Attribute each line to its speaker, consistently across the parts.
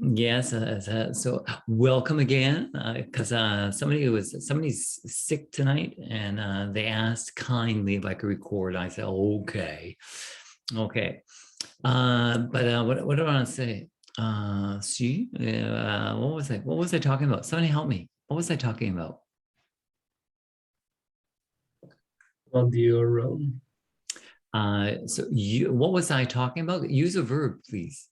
Speaker 1: Yes, so welcome again, because somebody's sick tonight, and they asked kindly if I could record. I said, okay, okay. But what do I want to say? See, what was I talking about? Somebody help me. What was I talking about?
Speaker 2: On your own.
Speaker 1: What was I talking about? Use a verb, please.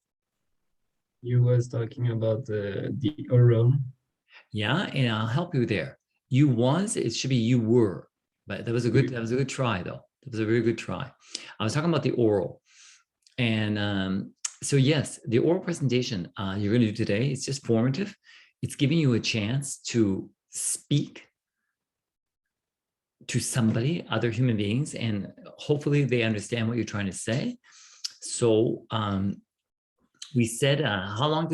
Speaker 2: You was talking about the own.
Speaker 1: Yeah, and I'll help you there. You was, it should be you were, but that was a good try though. That was a very good try. I was talking about the oral. And so yes, the oral presentation you're going to do today, it's just formative. It's giving you a chance to speak to somebody, other human beings, and hopefully they understand what you're trying to say. So we said, how long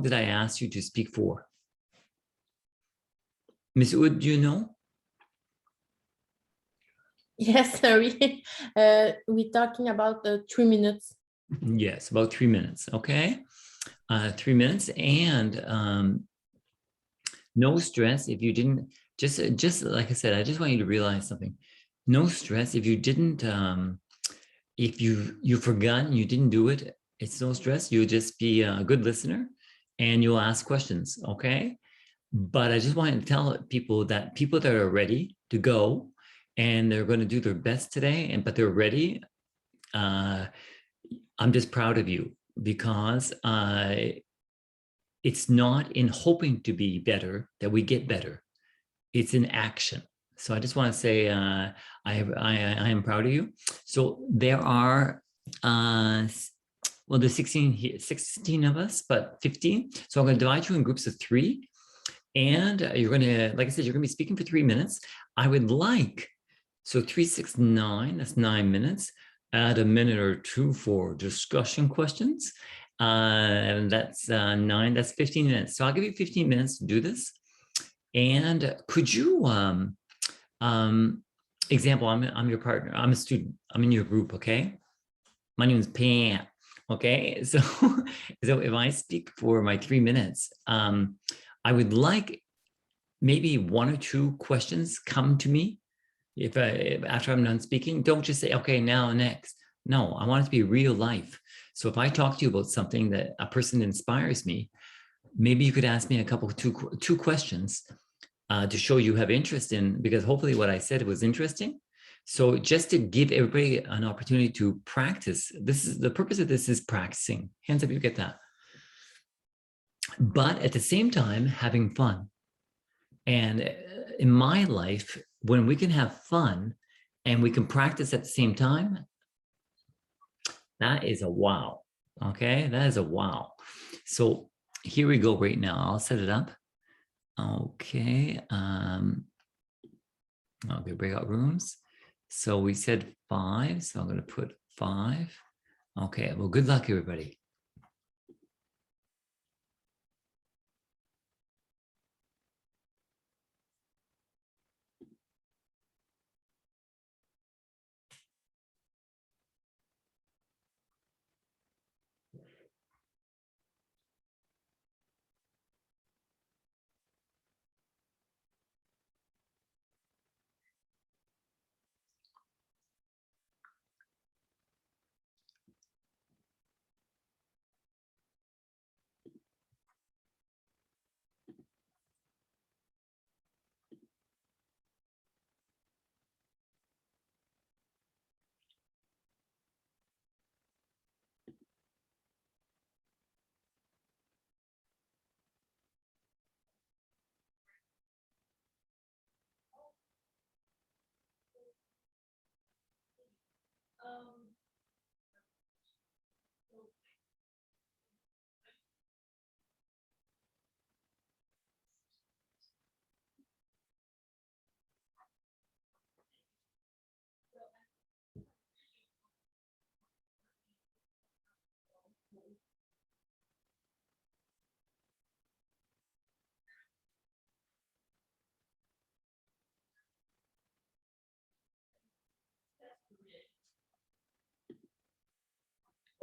Speaker 1: did I ask you to speak for? Miss Wood, do you know?
Speaker 3: Yes, sorry. We're talking about 3 minutes.
Speaker 1: Yes, about 3 minutes. Okay. 3 minutes, and no stress if you didn't, just like I said, I just want you to realize something. No stress if you didn't, if you forgot and you didn't do it, it's no stress. You'll just be a good listener and you'll ask questions. Okay. But I just want to tell people that are ready to go and they're going to do their best today, but they're ready. I'm just proud of you, because it's not in hoping to be better that we get better. It's in action. So I just want to say I am proud of you. So there are well, there's 16 of us, but 15. So I'm going to divide you in groups of 3. And you're going to, like I said, you're going to be speaking for 3 minutes. I would like, so 3, 6, 9, that's 9 minutes. Add a minute or 2 for discussion questions. And that's 9, that's 15 minutes. So I'll give you 15 minutes to do this. And could you, example, I'm your partner, I'm a student, I'm in your group, okay? My name is Pam, okay? So if I speak for my 3 minutes, I would like maybe 1 or 2 questions come to me. If after I'm done speaking, don't just say, okay, now next. No, I want it to be real life. So if I talk to you about something that a person inspires me, maybe you could ask me a couple of two questions to show you have interest in, because hopefully what I said was interesting. So just to give everybody an opportunity to practice, this is the purpose of this, is practicing. Hands up, you get that. But at the same time, having fun. And in my life, when we can have fun and we can practice at the same time, that is a wow. Okay, that is a wow. So here we go right now. I'll set it up. Okay. Okay, breakout rooms. So we said 5. So I'm going to put 5. Okay, well, good luck, everybody.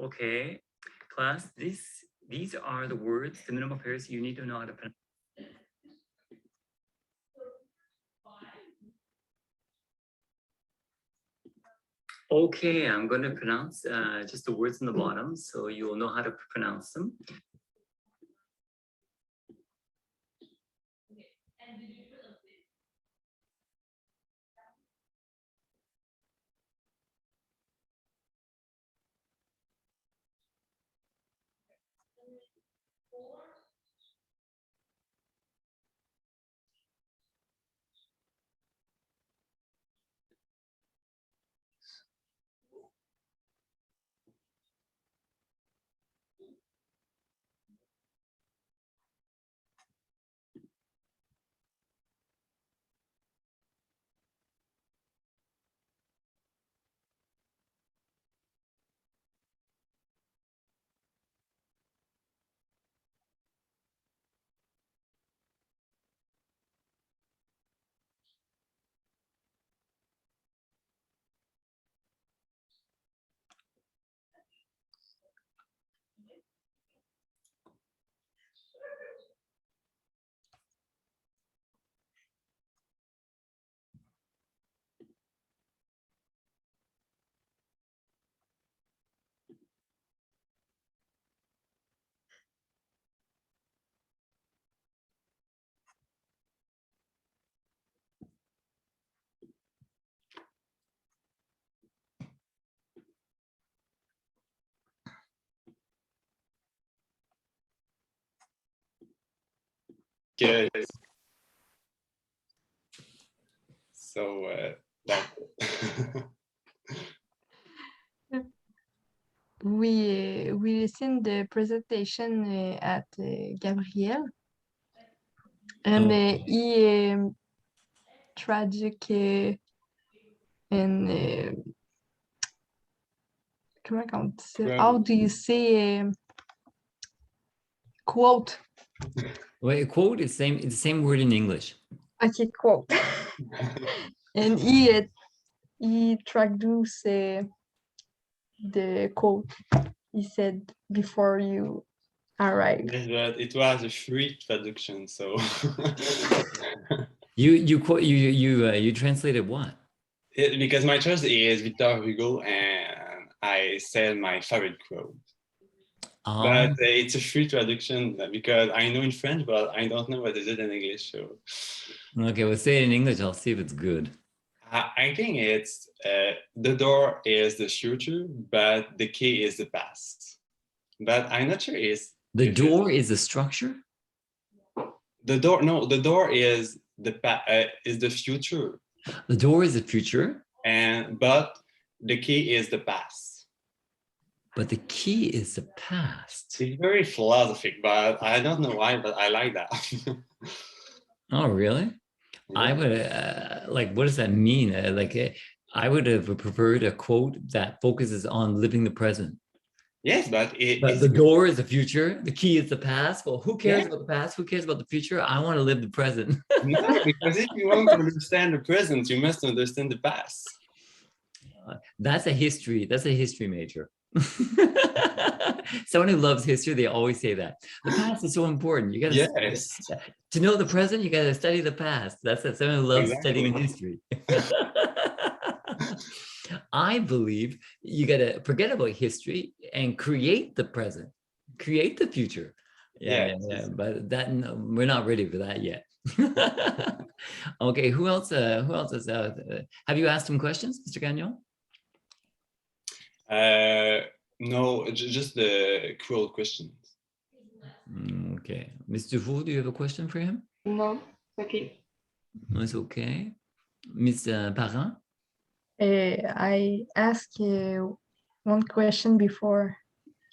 Speaker 1: Okay, class, These are the words, the minimal pairs you need to know how to pronounce. Okay, I'm going to pronounce just the words in the bottom, so you will know how to pronounce them.
Speaker 4: Good. So that
Speaker 5: we listened the presentation at Gabriel, and he tragic and how do you say quote?
Speaker 1: Wait, quote is same. It's the same word in English.
Speaker 5: Okay, quote. And he traduced the quote. He said before you arrived.
Speaker 4: yes, but it was a free traduction, so
Speaker 1: You translated what?
Speaker 4: because my choice is Victor Hugo, and I said my favorite quote. But it's a free traduction because I know in French, but I don't know what is it in English. So
Speaker 1: Okay, we'll say it in English. I'll see if it's good.
Speaker 4: I think it's the door is the future, but the key is the past. But I'm not sure it's
Speaker 1: The door is the structure.
Speaker 4: the door. No, the door is the future.
Speaker 1: The door is the future,
Speaker 4: But the key is the past.
Speaker 1: but the key is the past.
Speaker 4: It's very philosophic, but I don't know why, but I like that.
Speaker 1: Oh, really?
Speaker 4: Yeah.
Speaker 1: I would like. What does that mean? I would have preferred a quote that focuses on living the present.
Speaker 4: Yes, but
Speaker 1: But the door is the future. The key is the past. Well, who cares about the past? Who cares about the future? I want to live the present.
Speaker 4: No, because if you want to understand the present, you must understand the past.
Speaker 1: That's a history. That's a history major. Someone who loves history, they always say that. The past is so important. You got to know the present, you got to study the past. That's someone who loves studying history. I believe you got to forget about history and create the present, create the future. Yeah. But we're not ready for that yet. Okay, who else is have you asked him questions, Mr. Gagnon?
Speaker 4: No, just the quote questions.
Speaker 1: Okay, Mr. Wu, do you have a question for him?
Speaker 5: No, okay.
Speaker 1: No, it's okay. Miss Parent?
Speaker 5: I asked one question before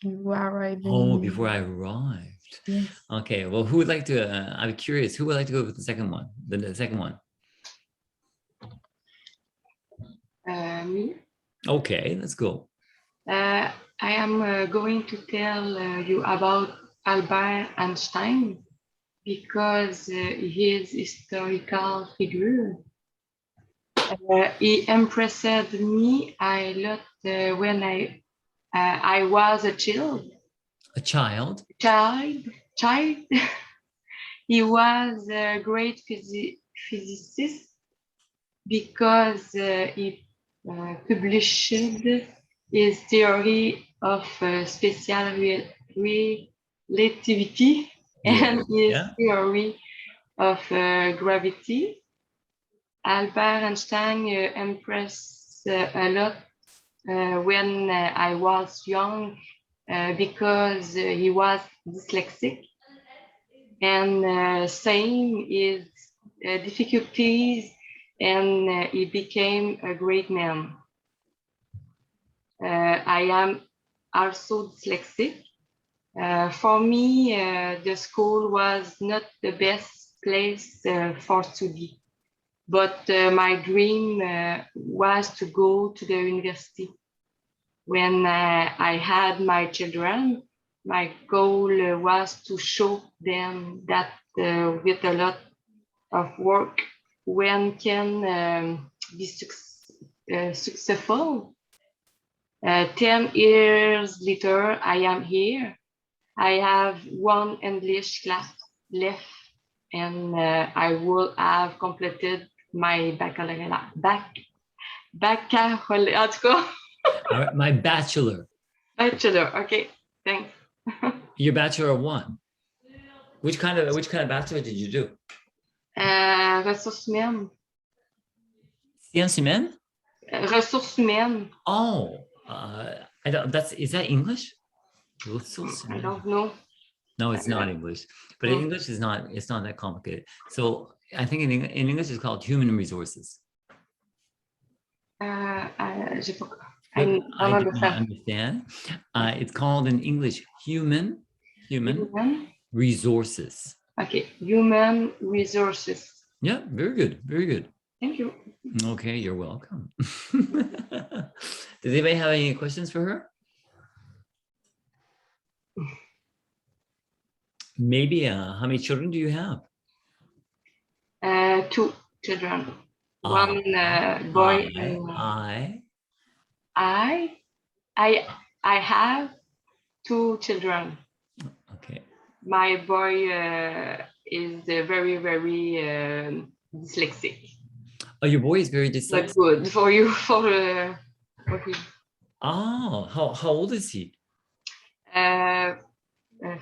Speaker 5: you arrived.
Speaker 1: Oh, before I arrived.
Speaker 5: Yes.
Speaker 1: Okay, well, who would like to, I'm curious, who would like to go with the second one? The second one.
Speaker 6: Me.
Speaker 1: Okay, let's go.
Speaker 6: I am going to tell you about Albert Einstein because he is historical figure. He impressed me a lot when I was a child.
Speaker 1: A child.
Speaker 6: Child. He was a great physicist because he published his theory of special relativity and his theory of gravity. Albert Einstein impressed a lot when I was young because he was dyslexic and saying his difficulties, and he became a great man. I am also dyslexic. For me, the school was not the best place for study, but my dream was to go to the university. When I had my children, my goal was to show them that with a lot of work, one can be successful. 10 years later, I am here. I have one English class left, and I will have completed my baccalaureate. En tout cas.
Speaker 1: All right, my bachelor.
Speaker 6: Bachelor, okay, thanks.
Speaker 1: Your bachelor of what? Which kind of bachelor did you do?
Speaker 6: Ressources humaines.
Speaker 1: Sciences humaines?
Speaker 6: Ressources humaines.
Speaker 1: Oh, is that English?
Speaker 6: I don't know.
Speaker 1: No, it's not English. But in English it's not that complicated. So I think in English it's called human resources.
Speaker 6: I
Speaker 1: do not understand. It's called in English human resources.
Speaker 6: Okay, human resources.
Speaker 1: Yeah, very good, very good.
Speaker 6: Thank you.
Speaker 1: Okay, you're welcome. Does anybody have any questions for her? Maybe, how many children do you have?
Speaker 6: 2 children. One boy and I have 2 children.
Speaker 1: Okay.
Speaker 6: My boy is very, very dyslexic.
Speaker 1: Oh, your boy is very dyslexic.
Speaker 6: That's good for you, for him.
Speaker 1: Oh, how old is he?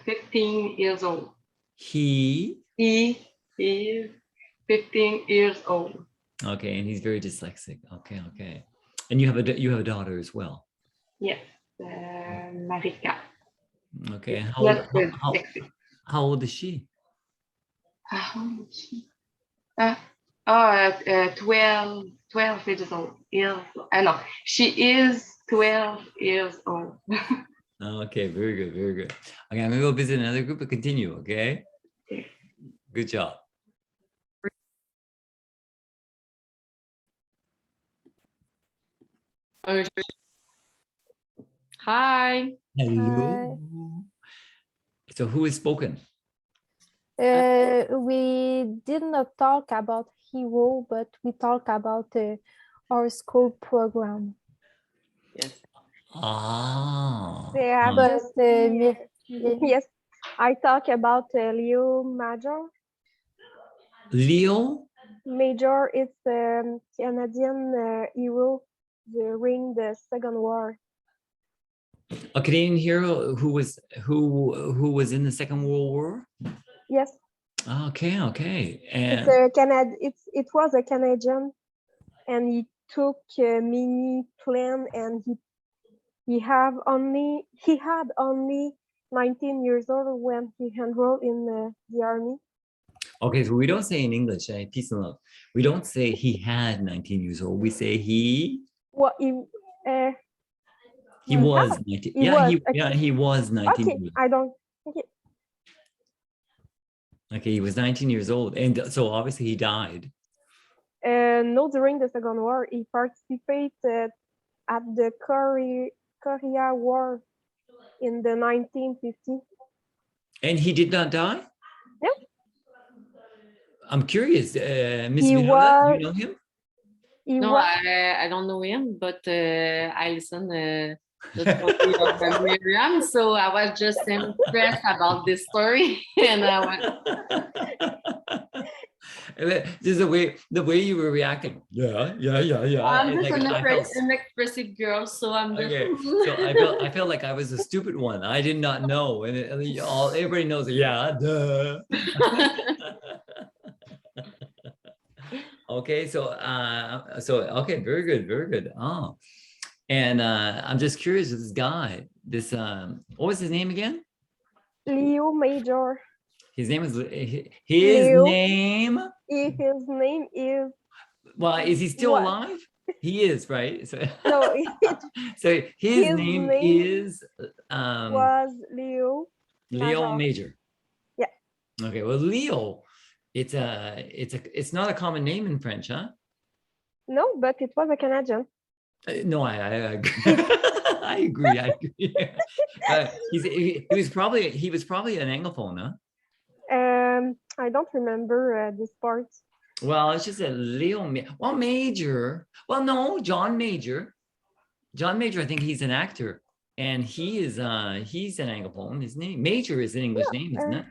Speaker 6: 15 years old.
Speaker 1: He
Speaker 6: is 15 years old.
Speaker 1: Okay, and he's very dyslexic. Okay. And you have a daughter as well.
Speaker 6: Yes, Marika.
Speaker 1: Okay. How old is she?
Speaker 6: How old is she? 12 years old. No, she is 12 years old.
Speaker 1: Okay, very good, very good. Okay, I'm gonna go visit another group and continue, okay?
Speaker 6: Okay.
Speaker 1: Good job.
Speaker 7: Hi.
Speaker 1: Hello. So who has spoken?
Speaker 5: We did not talk about hero, but we talk about our school program.
Speaker 7: Yes.
Speaker 1: Ah.
Speaker 5: Yeah, but yes, I talk about Leo Major.
Speaker 1: Leo?
Speaker 5: Major is a Canadian hero during the Second War.
Speaker 1: A Canadian hero who was in the Second World War?
Speaker 5: Yes.
Speaker 1: Okay. And
Speaker 5: it was a Canadian, and he took a mini plane, and he had only 19 years old when he enrolled in the army.
Speaker 1: Okay, so we don't say in English, peace and love. We don't say he had 19 years old. We say he.
Speaker 5: Well,
Speaker 1: he was 19. He was 19.
Speaker 5: Okay, I don't.
Speaker 1: Okay, he was 19 years old, and so obviously he died.
Speaker 5: No, during the Second War, he participated at the Korea War in the 1950s.
Speaker 1: And he did not die?
Speaker 5: No.
Speaker 1: I'm curious, Miss Miranda, do you know him?
Speaker 7: No, I don't know him, but I listen the story of Miriam. So I was just impressed about this story, and I went.
Speaker 1: Just the way you were reacting. Yeah.
Speaker 7: I'm
Speaker 1: It's
Speaker 7: just
Speaker 1: like I felt
Speaker 7: an expressive girl, so I'm just.
Speaker 1: okay. So I felt like I was the stupid one. I did not know, and everybody knows. Yeah, duh. Okay, so okay, very good, very good. Oh, and I'm just curious with this guy. This what was his name again?
Speaker 5: Leo Major.
Speaker 1: His name is his
Speaker 5: Leo.
Speaker 1: name.
Speaker 5: His name is.
Speaker 1: Well, is he still
Speaker 5: What?
Speaker 1: alive? He is, right? So,
Speaker 5: No,
Speaker 1: so his name
Speaker 5: name
Speaker 1: is
Speaker 5: was Leo.
Speaker 1: Leo Major.
Speaker 5: Yeah.
Speaker 1: Okay. Well, Leo, it's not a common name in French, huh?
Speaker 5: No, but it was a Canadian.
Speaker 1: No, I agree. I agree. I agree. He was probably an Anglophone, huh?
Speaker 5: I don't remember this part.
Speaker 1: Well, it's just a Leo. Well, Major. Well, no, John Major. John Major. I think he's an actor, and he's an Anglophone. His name Major is an English name, isn't it?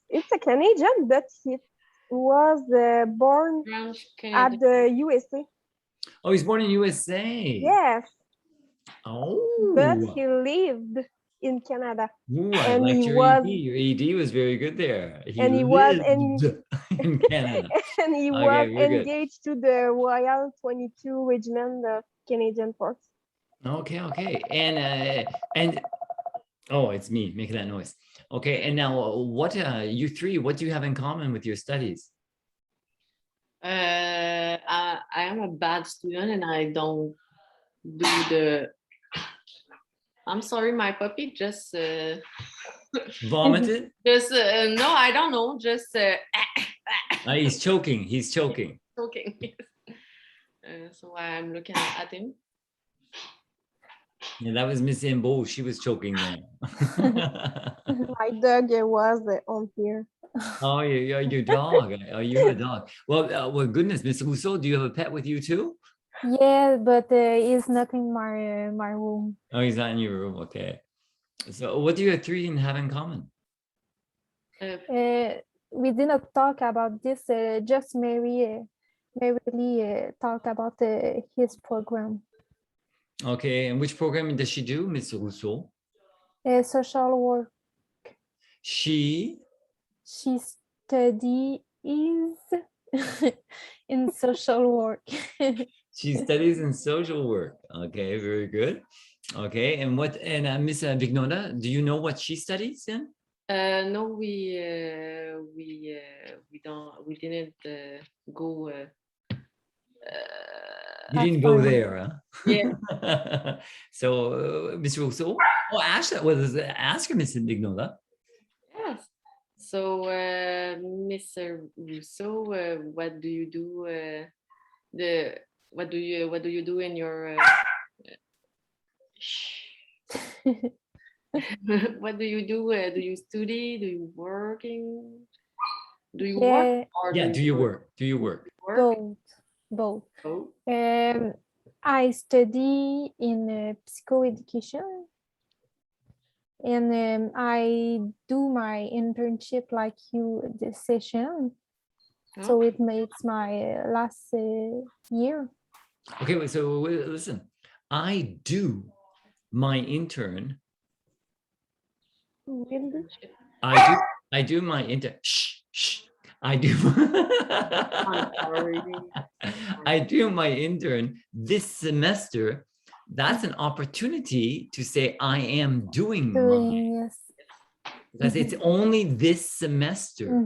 Speaker 5: It's a Canadian, but he was born
Speaker 7: French
Speaker 5: at
Speaker 7: Canadian.
Speaker 5: the USA.
Speaker 1: Oh, he's born in USA.
Speaker 5: Yes,
Speaker 1: Oh.
Speaker 5: but he lived in Canada.
Speaker 1: Ooh, I
Speaker 5: and
Speaker 1: liked
Speaker 5: he
Speaker 1: your
Speaker 5: was-
Speaker 1: ED. Your ED was very good there.
Speaker 5: and he was
Speaker 1: lived in Canada.
Speaker 5: And he
Speaker 1: Okay,
Speaker 5: was
Speaker 1: very good.
Speaker 5: engaged to the Royal 22 Regiment of Canadian Force.
Speaker 1: Okay, okay. And oh, it's me making that noise. Okay, and now what you three, what do you have in common with your studies?
Speaker 7: I am a bad student, and I don't do the. I'm sorry, my puppy just.
Speaker 1: Vomited?
Speaker 7: Just no, I don't know. Just
Speaker 1: He's choking. He's choking.
Speaker 7: talking. So I'm looking at him.
Speaker 1: Yeah, that was Miss Imbo. She was choking there.
Speaker 5: My dog was on here.
Speaker 1: Oh, your dog. Oh, you have a dog. Well, goodness, Miss Rousseau, do you have a pet with you too?
Speaker 8: Yeah, but he's not in my room.
Speaker 1: Oh, he's not in your room. Okay. So what do you three have in common?
Speaker 8: We did not talk about this. Just Mary talked about his program.
Speaker 1: Okay, and which program does she do, Miss Rousseau?
Speaker 8: Social work.
Speaker 1: She
Speaker 8: studies in social work.
Speaker 1: studies in social work. Okay, very good. Okay, and Miss Vignola, do you know what she studies in?
Speaker 7: No, we didn't go.
Speaker 1: You didn't go there, huh?
Speaker 7: Yeah.
Speaker 1: So, Miss Rousseau, ask her, Miss Vignola.
Speaker 7: Yes. So, Mr. Rousseau, what do you do? What do you do in your? What do you do? Do you study? Do you working? Do you work? Or
Speaker 1: Yeah, do you work? Do you work?
Speaker 8: Both.
Speaker 7: Oh.
Speaker 8: I study in psychoeducation, and I do my internship like you this session. So it makes my last year.
Speaker 1: Okay, wait, so listen, I do my intern. I do my intern. Shh. I do. I do my intern this semester. That's an opportunity to say I am doing mine.
Speaker 8: Yes.
Speaker 1: Because it's only this semester.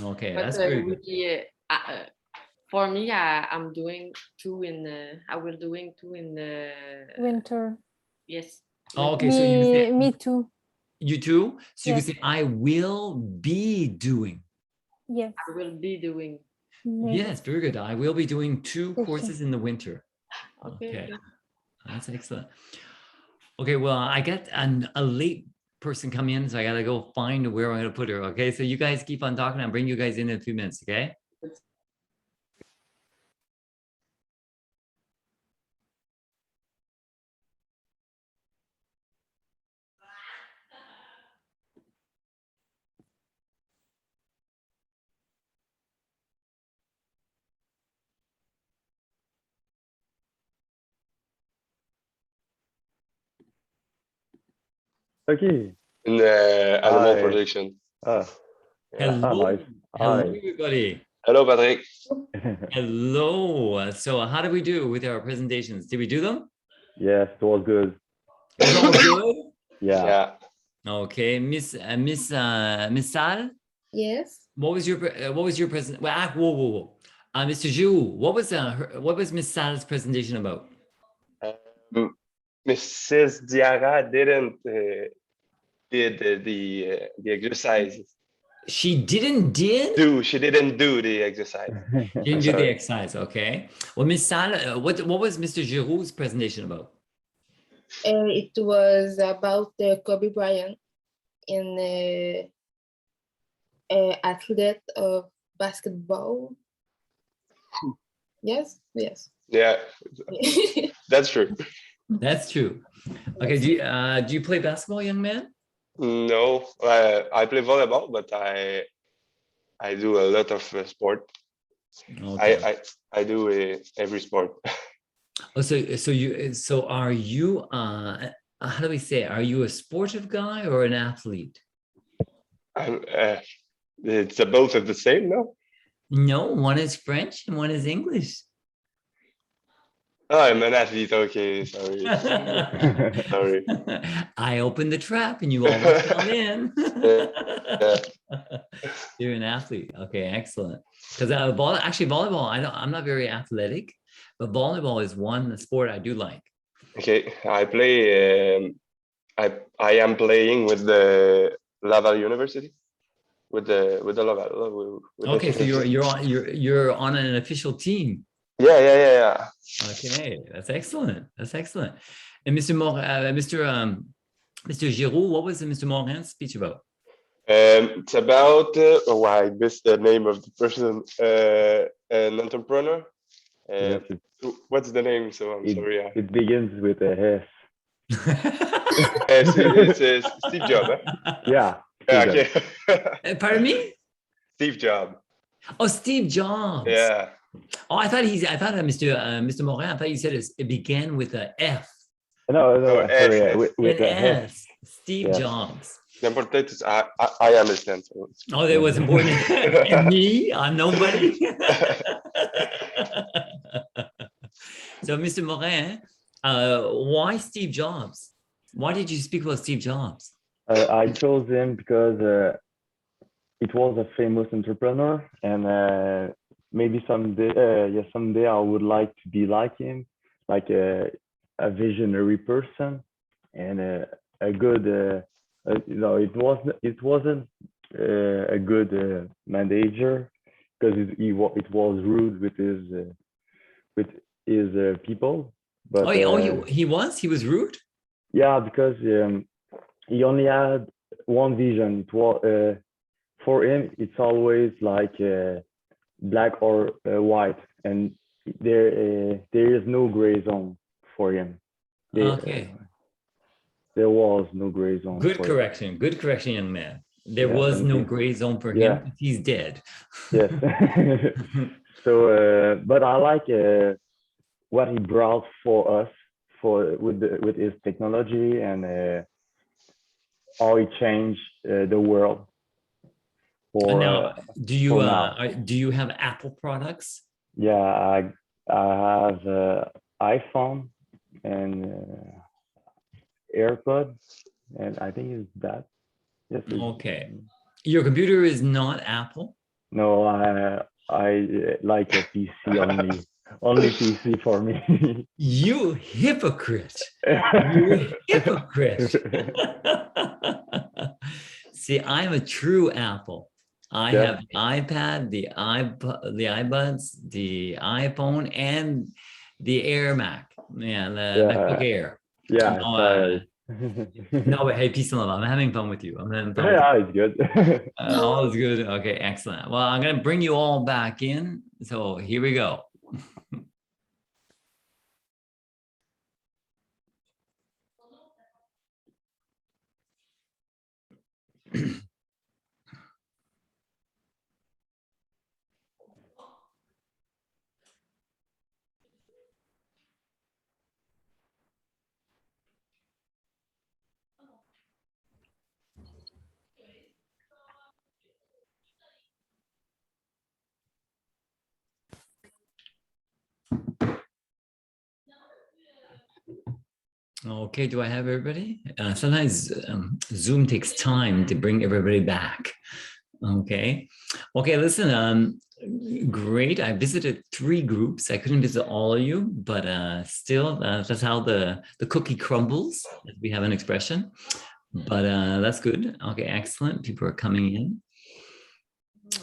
Speaker 1: Okay,
Speaker 7: But
Speaker 1: that's very good.
Speaker 7: for me, I'm doing two in. I will doing two in the
Speaker 8: winter.
Speaker 7: Yes.
Speaker 1: Oh, okay, so you say,
Speaker 8: me too.
Speaker 1: You too? So you
Speaker 8: Yes.
Speaker 1: can say I will be doing.
Speaker 8: Yes.
Speaker 7: I will be doing.
Speaker 1: Yes, very good. I will be doing 2 courses in the winter.
Speaker 7: Okay.
Speaker 1: That's excellent. Okay, well, I got a late person come in, so I gotta go find where I'm gonna put her. Okay, so you guys keep on talking. I'll bring you guys in a few minutes. Okay.
Speaker 9: Okay.
Speaker 10: in animal
Speaker 9: Hi.
Speaker 10: production.
Speaker 9: Ah,
Speaker 1: Hello,
Speaker 9: nice.
Speaker 1: hello,
Speaker 9: Hi.
Speaker 1: everybody.
Speaker 10: Hello, Patrick.
Speaker 1: Hello. So, how did we do with our presentations? Did we do them?
Speaker 9: Yes, it was good.
Speaker 1: It was all good.
Speaker 9: Yeah.
Speaker 10: Yeah.
Speaker 1: Okay, Miss Sal,
Speaker 3: Yes.
Speaker 1: what was your present? Well, whoa. Mr. Zhu, what was Miss Sal's presentation about?
Speaker 10: Mrs. Diarra didn't did the exercises.
Speaker 1: She didn't
Speaker 10: She didn't do the exercise.
Speaker 1: Didn't do the
Speaker 10: Sorry.
Speaker 1: exercise. Okay. Well, Miss Sal, what was Mr. Giroux's presentation about?
Speaker 3: It was about Kobe Bryant, an athlete of basketball. Yes.
Speaker 10: Yeah, that's true.
Speaker 1: That's true. Okay. Do you play basketball, young man?
Speaker 10: No, I play volleyball, but I do a lot of sport.
Speaker 1: Okay.
Speaker 10: I do every sport.
Speaker 1: Oh, so are you how do we say, are you a sportive guy or an athlete?
Speaker 10: It's both of the same, no?
Speaker 1: No, one is French and one is English.
Speaker 10: Oh, I'm an athlete. Okay, sorry. Sorry.
Speaker 1: I opened the trap and you almost fell in.
Speaker 10: Yeah.
Speaker 1: You're an athlete. Okay, excellent. Because volleyball, I'm not very athletic, but volleyball is one sport I do like.
Speaker 10: Okay, I play. I am playing with the Laval University, with the Laval.
Speaker 1: Okay, so you're on an official team.
Speaker 10: Yeah.
Speaker 1: Okay, that's excellent. That's excellent. And Mr. Giroux, what was Mr. Morin's speech about?
Speaker 10: It's about I missed the name of the person. An entrepreneur.
Speaker 9: Yes,
Speaker 10: What's the name? So I'm sorry.
Speaker 9: It begins with a S.
Speaker 10: It's Steve Jobs. Huh?
Speaker 9: Yeah.
Speaker 10: Okay.
Speaker 1: Pardon me?
Speaker 10: Steve Jobs.
Speaker 1: Oh, Steve Jobs.
Speaker 10: Yeah.
Speaker 1: Oh, I thought Mr. Morin, I thought you said it began with a F.
Speaker 9: No, sorry,
Speaker 10: S.
Speaker 9: with
Speaker 1: An
Speaker 9: a S.
Speaker 1: S. Steve Jobs.
Speaker 10: The important is I understand. So
Speaker 1: Oh, that was important. And me, I'm nobody. So, Mr. Morin, why Steve Jobs? Why did you speak about Steve Jobs?
Speaker 9: I chose him because it was a famous entrepreneur, and maybe someday I would like to be like him, like a visionary person, and a good. It wasn't a good manager because it was rude with his people. But
Speaker 1: he was rude.
Speaker 9: Yeah, because he only had one vision. It was for him. It's always like black or white, and there is no gray zone for him. There was no gray zone.
Speaker 1: Good correction, young man. There was no gray zone for him.
Speaker 9: Yeah.
Speaker 1: He's dead.
Speaker 9: Yes. So, but I like what he brought for us with his technology and how he changed the world.
Speaker 1: Now, do you have Apple products?
Speaker 9: Yeah, I have iPhone and AirPod, and I think it's that. Yes.
Speaker 1: Okay. Your computer is not Apple?
Speaker 9: No, I like a PC only. Only PC for me.
Speaker 1: You hypocrite. You hypocrite. See, I'm a true Apple. I have the iPad, the iBuds, the iPhone, and the Air Mac. Yeah, the MacBook Air.
Speaker 9: Yeah.
Speaker 1: No, but hey, peace and love. I'm having fun with you.
Speaker 9: It's good.
Speaker 1: All is good. Okay, excellent. Well, I'm going to bring you all back in. So here we go. Okay, do I have everybody? Sometimes Zoom takes time to bring everybody back. Okay. Okay, listen, great. I visited 3 groups. I couldn't visit all of you, but still, that's how the cookie crumbles, if we have an expression. But that's good. Okay, excellent. People are coming in.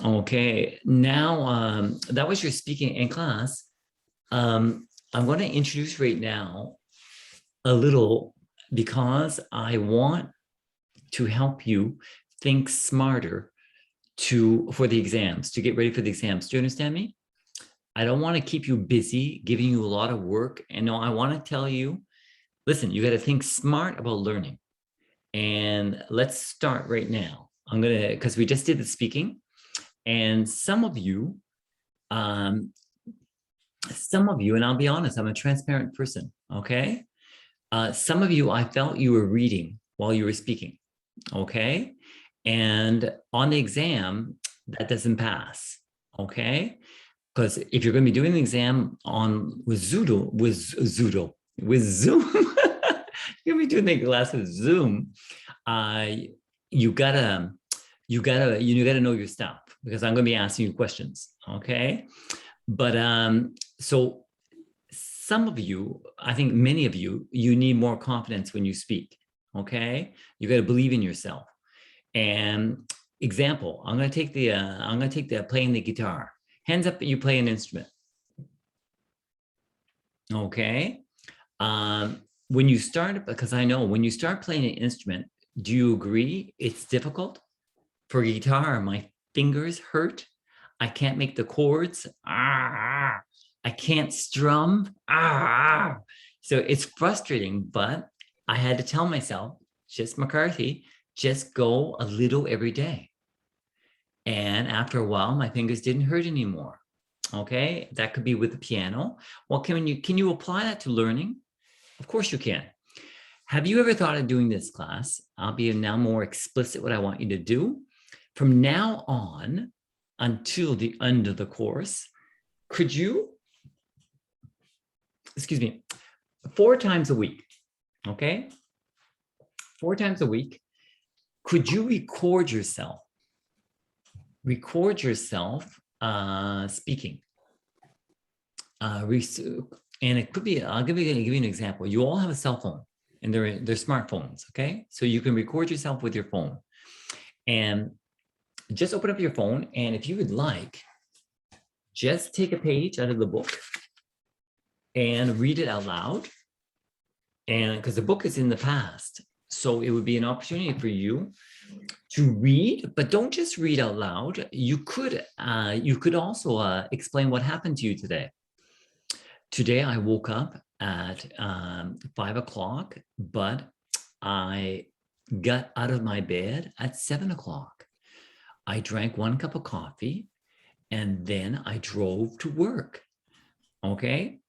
Speaker 1: Okay, now that was your speaking in class. I'm going to introduce right now a little, because I want to help you think smarter for the exams, to get ready for the exams. Do you understand me? I don't want to keep you busy, giving you a lot of work. And no, I want to tell you, listen, you got to think smart about learning. And let's start right now. Because we just did the speaking, and some of you, and I'll be honest, I'm a transparent person, okay? Some of you, I felt you were reading while you were speaking, okay? And on the exam, that doesn't pass, okay? Because if you're going to be doing the exam with Zoom, you're going to be doing the class with Zoom. You gotta know your stuff, because I'm going to be asking you questions, okay? But so some of you, I think many of you, you need more confidence when you speak, okay? You got to believe in yourself. And example, I'm going to take the playing the guitar. Hands up, you play an instrument. Okay. When you start, because I know when you start playing an instrument, do you agree it's difficult? For guitar, my fingers hurt. I can't make the chords. I can't strum. So it's frustrating, but I had to tell myself, just McCarthy, just go a little every day. And after a while, my fingers didn't hurt anymore. Okay, that could be with the piano. Well, can you apply that to learning? Of course you can. Have you ever thought of doing this class? I'll be now more explicit what I want you to do. From now on until the end of the course, could you, 4 times a week, okay? 4 times a week, could you record yourself? Record yourself speaking. And it could be, I'll give you an example. You all have a cell phone, and they're smartphones, okay? So you can record yourself with your phone. And just open up your phone, and if you would like, just take a page out of the book and read it out loud. And because the book is in the past, so it would be an opportunity for you to read, but don't just read out loud. You could also explain what happened to you today. Today I woke up at 5 o'clock, but I got out of my bed at 7 o'clock. I drank 1 cup of coffee, and then I drove to work. Okay.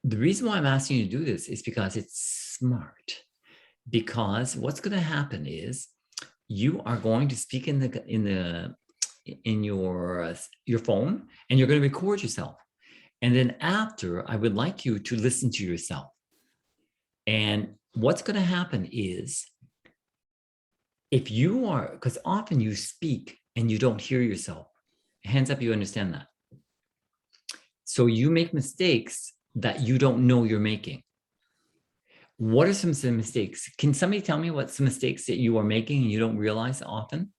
Speaker 1: The reason why I'm asking you to do this is because it's smart. Because what's going to happen is you are going to speak in your phone, and you're going to record yourself. And then after, I would like you to listen to yourself. And what's going to happen is, if you are, because often you speak and you don't hear yourself. Hands up, you understand that. So you make mistakes that you don't know you're making. What are some mistakes? Can somebody tell me what some mistakes that you are making and you don't realize often?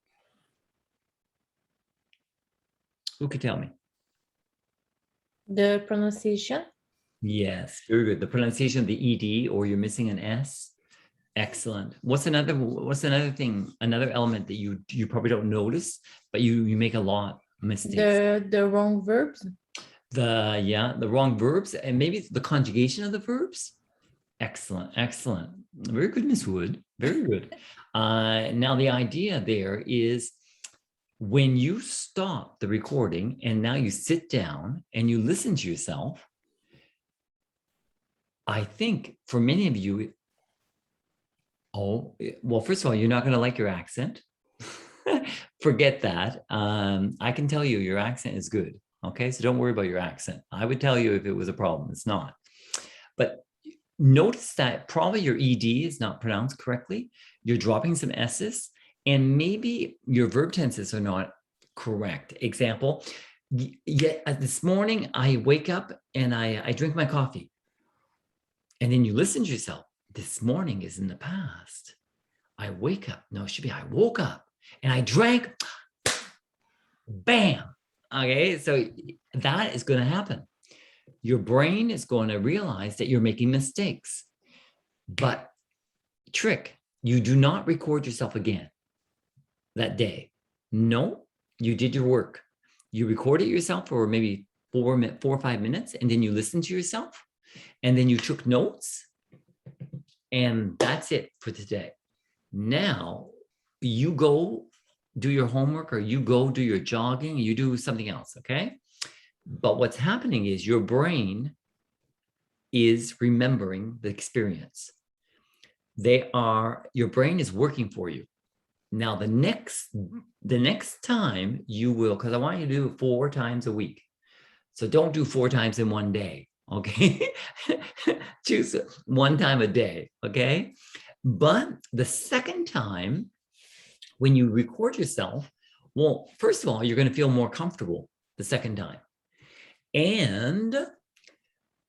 Speaker 1: Who could tell me?
Speaker 3: The pronunciation.
Speaker 1: Yes, very good. The pronunciation of the ED, or you're missing an S. Excellent. What's another thing, another element that you probably don't notice, but you make a lot of mistakes?
Speaker 3: The wrong verbs.
Speaker 1: The wrong verbs, and maybe the conjugation of the verbs. Excellent, excellent. Very good, Miss Wood. Very good. Now the idea there is, when you stop the recording and now you sit down and you listen to yourself, I think for many of you, well, first of all, you're not going to like your accent. Forget that. I can tell you your accent is good. Okay, so don't worry about your accent. I would tell you if it was a problem. It's not. But notice that probably your ED is not pronounced correctly. You're dropping some S's, and maybe your verb tenses are not correct. Example, this morning I wake up and I drink my coffee. And then you listen to yourself. This morning is in the past. I wake up. No, it should be I woke up and I drank. Bam. Okay, so that is going to happen. Your brain is going to realize that you're making mistakes. But trick, you do not record yourself again that day. No, you did your work. You recorded yourself for maybe 4 or 5 minutes, and then you listened to yourself, and then you took notes, and that's it for today. Now you go do your homework, or you go do your jogging, you do something else, okay? But what's happening is your brain is remembering the experience. Your brain is working for you. Now the next time you will, because I want you to do it 4 times a week. So don't do 4 times in one day, okay? Choose 1 time a day, okay? But the second time, when you record yourself, well, first of all, you're going to feel more comfortable the second time. And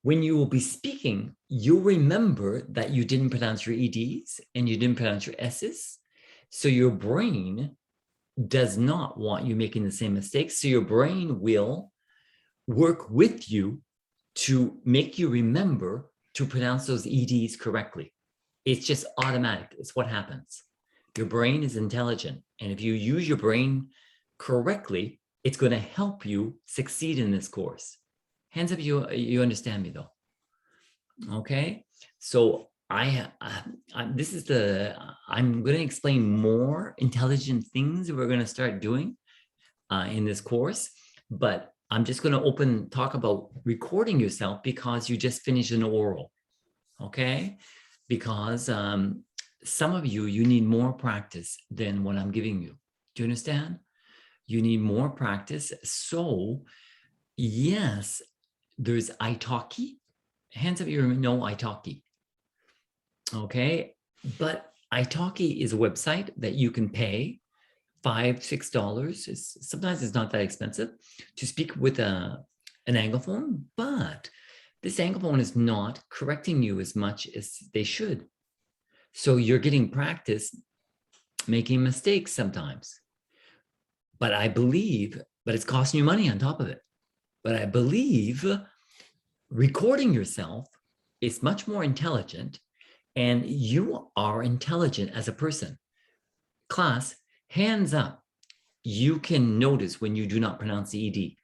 Speaker 1: when you will be speaking, you'll remember that you didn't pronounce your EDs and you didn't pronounce your S's. So your brain does not want you making the same mistakes. So your brain will work with you to make you remember to pronounce those EDs correctly. It's just automatic. It's what happens. Your brain is intelligent. And if you use your brain correctly, it's going to help you succeed in this course. Hands up, you understand me though. Okay. So I'm going to explain more intelligent things we're going to start doing in this course, but I'm just going to talk about recording yourself because you just finished an oral. Okay. Because some of you need more practice than what I'm giving you. Do you understand? You need more practice. So yes, there's italki. Hands up, you know italki. Okay, but italki is a website that you can pay $5-6. Sometimes it's not that expensive to speak with an Anglophone, but this Anglophone is not correcting you as much as they should. So you're getting practice making mistakes sometimes. But it's costing you money on top of it. But I believe recording yourself is much more intelligent, and you are intelligent as a person. Class, hands up. You can notice when you do not pronounce the ED.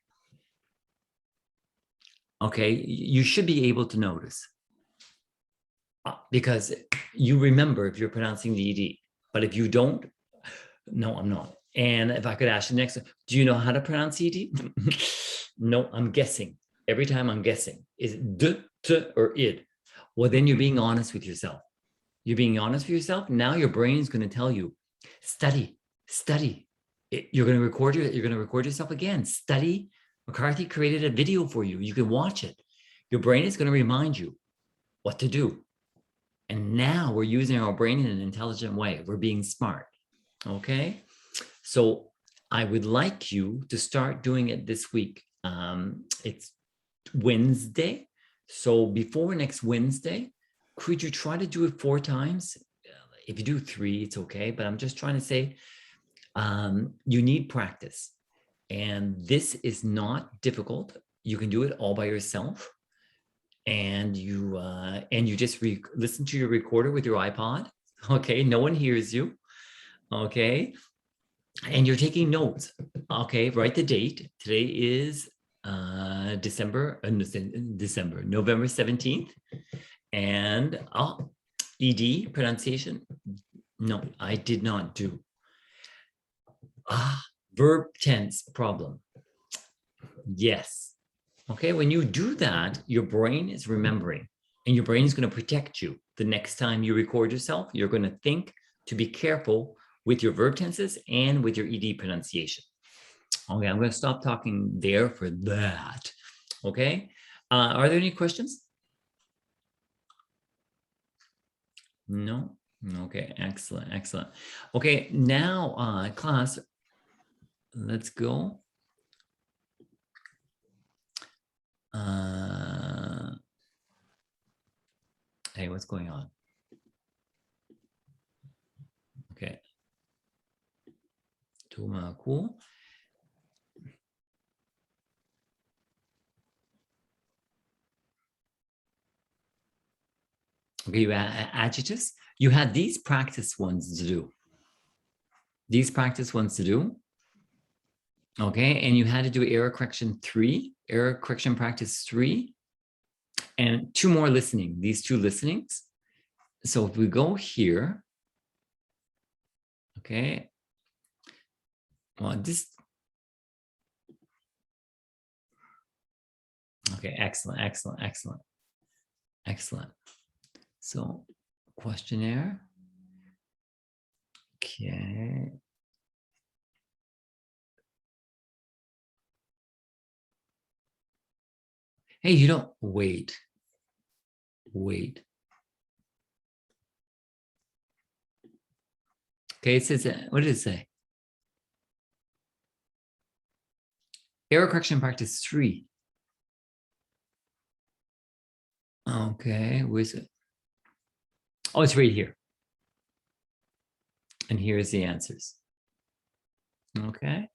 Speaker 1: Okay, you should be able to notice because you remember if you're pronouncing the ED. But if you don't, no, I'm not. And if I could ask you next, do you know how to pronounce ED? No, I'm guessing. Every time I'm guessing. Is it d, t, or id? Well, then you're being honest with yourself. You're being honest with yourself. Now your brain's going to tell you, study. You're going to record yourself again. Study. McCarthy created a video for you. You can watch it. Your brain is going to remind you what to do. And now we're using our brain in an intelligent way. We're being smart. Okay. So I would like you to start doing it this week. It's Wednesday. So before next Wednesday, could you try to do it 4 times? If you do 3, it's okay. But I'm just trying to say you need practice. And this is not difficult. You can do it all by yourself. And you just listen to your recorder with your iPod. Okay, no one hears you. Okay, and you're taking notes. Okay, write the date. Today is November 17th. And ED pronunciation. No, I did not do. Verb tense problem. Yes. Okay, when you do that, your brain is remembering, and your brain is going to protect you. The next time you record yourself, you're going to think to be careful with your verb tenses and with your ED pronunciation. Okay, I'm going to stop talking there for that. Okay, are there any questions? No? Okay, excellent, excellent. Okay, now class, let's go. Hey, what's going on? Okay. Cool. Okay, you had adjectives. You had these practice ones to do. These practice ones to do. Okay, and you had to do error correction 3, error correction practice 3, and 2 more listening, these 2 listenings. So if we go here, okay, well, this, okay, excellent, excellent, excellent, excellent. So questionnaire, okay. Hey, you don't, wait. Okay, it says, what did it say? Error correction practice 3. Okay, where is it? Oh, it's right here. And here's the answers. Okay.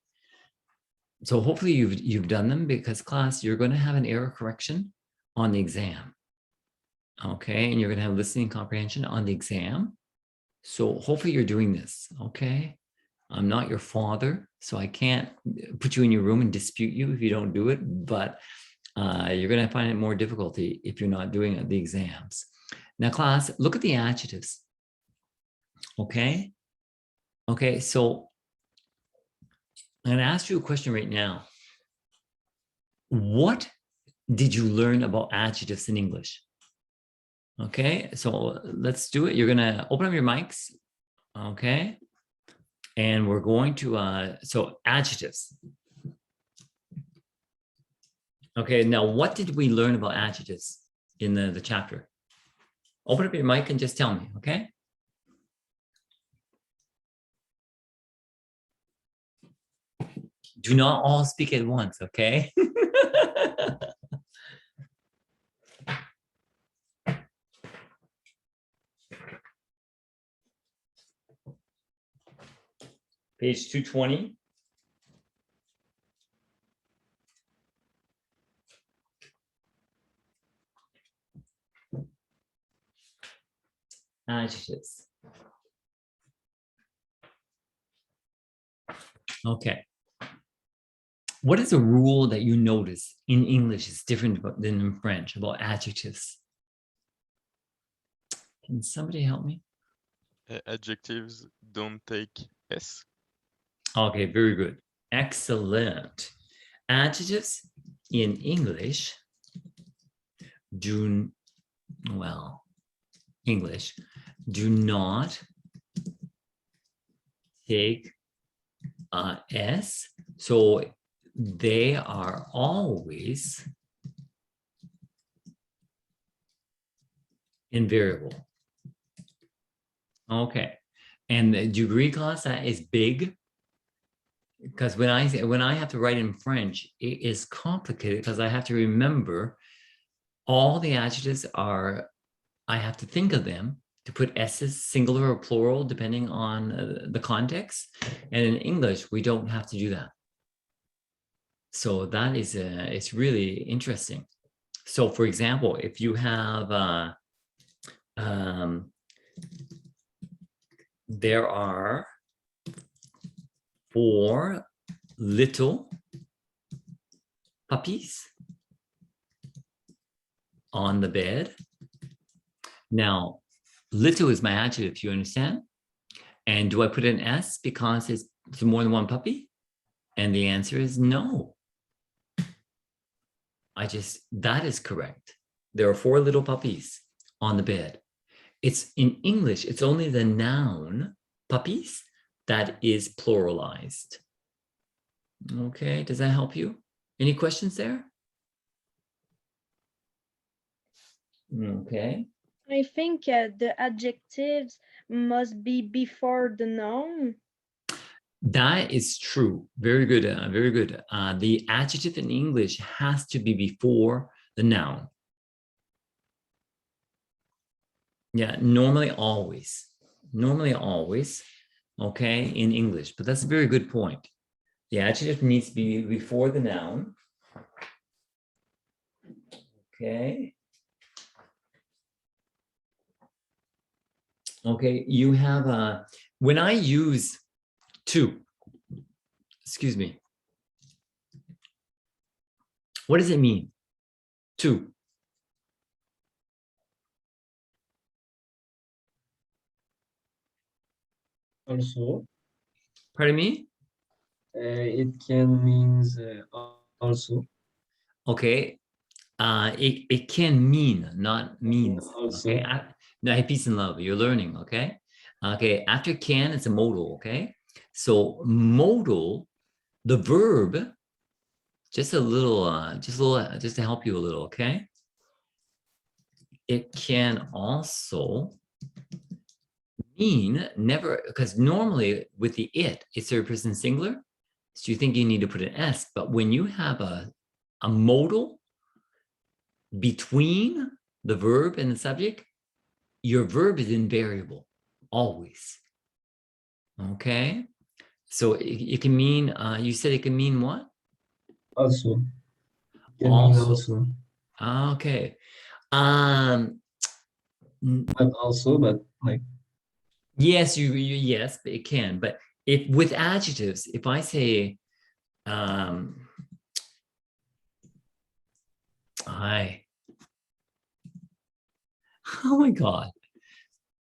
Speaker 1: So hopefully you've done them, because class, you're going to have an error correction on the exam. Okay, and you're going to have listening comprehension on the exam. So hopefully you're doing this. Okay. I'm not your father, so I can't put you in your room and dispute you if you don't do it, but you're going to find it more difficulty if you're not doing the exams. Now, class, look at the adjectives. Okay. Okay, so I'm going to ask you a question right now. What did you learn about adjectives in English? Okay, so let's do it. You're going to open up your mics. Okay. And we're going to, so adjectives. Okay, now what did we learn about adjectives in the chapter? Open up your mic and just tell me, okay? Do not all speak at once, okay? Page 220. Adjectives. Okay. What is a rule that you notice in English is different than in French about adjectives? Can somebody help me?
Speaker 11: Adjectives don't take S.
Speaker 1: Okay, very good. Excellent. Adjectives in English do, well, English do not take S, so they are always invariable. Okay, and do you agree, class, that is big? Because when I have to write in French, it is complicated because I have to remember all the adjectives are, I have to think of them to put S's, singular or plural, depending on the context. And in English, we don't have to do that. So that is, it's really interesting. So for example, if you have, there are 4 little puppies on the bed. Now, little is my adjective, you understand? And do I put an S because it's more than one puppy? And the answer is no. That is correct. There are 4 little puppies on the bed. It's in English, it's only the noun puppies that is pluralized. Okay, does that help you? Any questions there? Okay.
Speaker 5: I think the adjectives must be before the noun.
Speaker 1: That is true. Very good. Very good. The adjective in English has to be before the noun. Yeah, normally always. Normally always. Okay, in English. But that's a very good point. The adjective needs to be before the noun. Okay. Okay, you have when I use to, excuse me, what does it mean? To.
Speaker 2: Also,
Speaker 1: Pardon me?
Speaker 2: it can means also.
Speaker 1: Okay. It can mean, not means.
Speaker 2: Also.
Speaker 1: Okay. No, peace and love. You're learning. Okay. Okay. After can, it's a modal. Okay. So modal, the verb, just to help you a little. Okay. It can also mean never, because normally with the it's third person singular. So you think you need to put an S, but when you have a modal between the verb and the subject, your verb is invariable, always. Okay. So it can mean, you said it can mean what?
Speaker 2: Also. Can mean also.
Speaker 1: Okay.
Speaker 2: But also, but like.
Speaker 1: Yes, yes, it can. But if with adjectives, if I say, hi. Oh my God.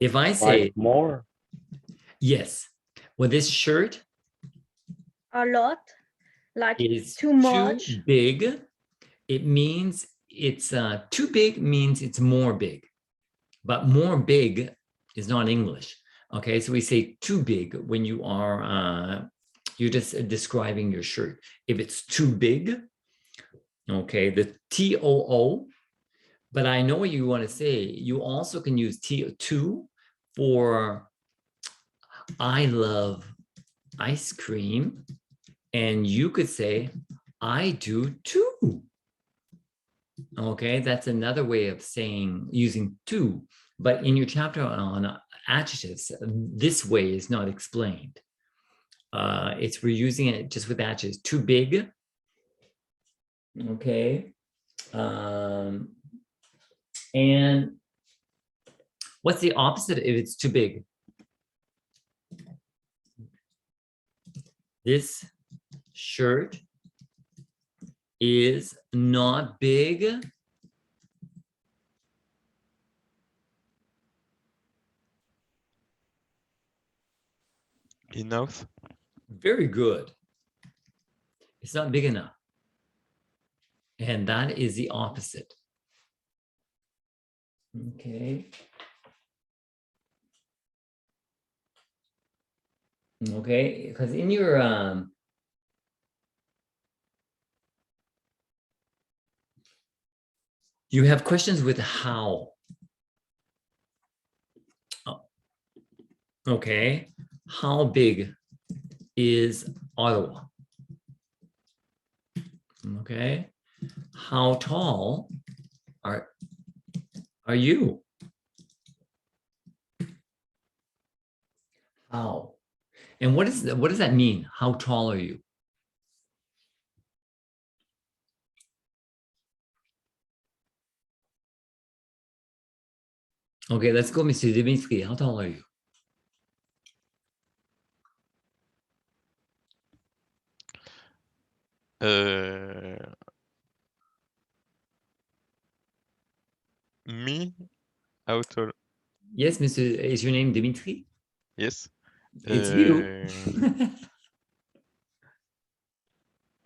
Speaker 1: If I say
Speaker 9: Like more.
Speaker 1: Yes. Well, this shirt
Speaker 5: A lot, like
Speaker 1: is
Speaker 5: too much.
Speaker 1: big. It means it's too big means it's more big, but more big is not English. Okay, so we say too big when you are you're just describing your shirt. If it's too big, okay, the TOO. But I know what you want to say. You also can use T2 for I love ice cream. And you could say, I do too. Okay, that's another way of saying using to. But in your chapter on adjectives, this way is not explained. We're using it just with adjectives. Too big. Okay. And what's the opposite if it's too big? This shirt is not big
Speaker 11: enough.
Speaker 1: Very good. It's not big enough. And that is the opposite. Okay. Okay, because in your you have questions with how. Oh. Okay, how big is Ottawa? Okay, how tall are you? How? And what does that mean? How tall are you? Okay, let's go, Mr. Dimitri. How tall are you?
Speaker 11: Me? How tall?
Speaker 1: Yes, Mr. Is your name Dimitri?
Speaker 11: Yes.
Speaker 1: It's you.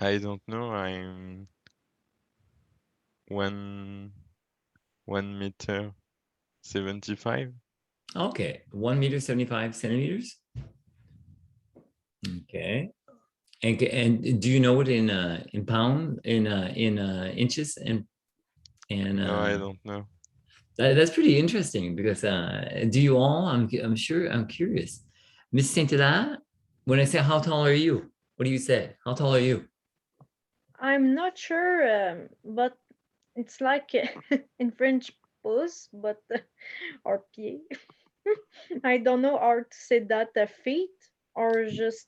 Speaker 11: I don't know. I'm 1 meter 75.
Speaker 1: Okay, 1 meter 75 centimeters. Okay, and do you know it in pound in inches and
Speaker 11: No, I don't know.
Speaker 1: That's pretty interesting because do you all? I'm sure I'm curious. Miss Saint-Hilaire, when I say how tall are you? What do you say? How tall are you?
Speaker 12: I'm not sure, but it's like in French, pouce, but or pied. I don't know how to say that. Feet or just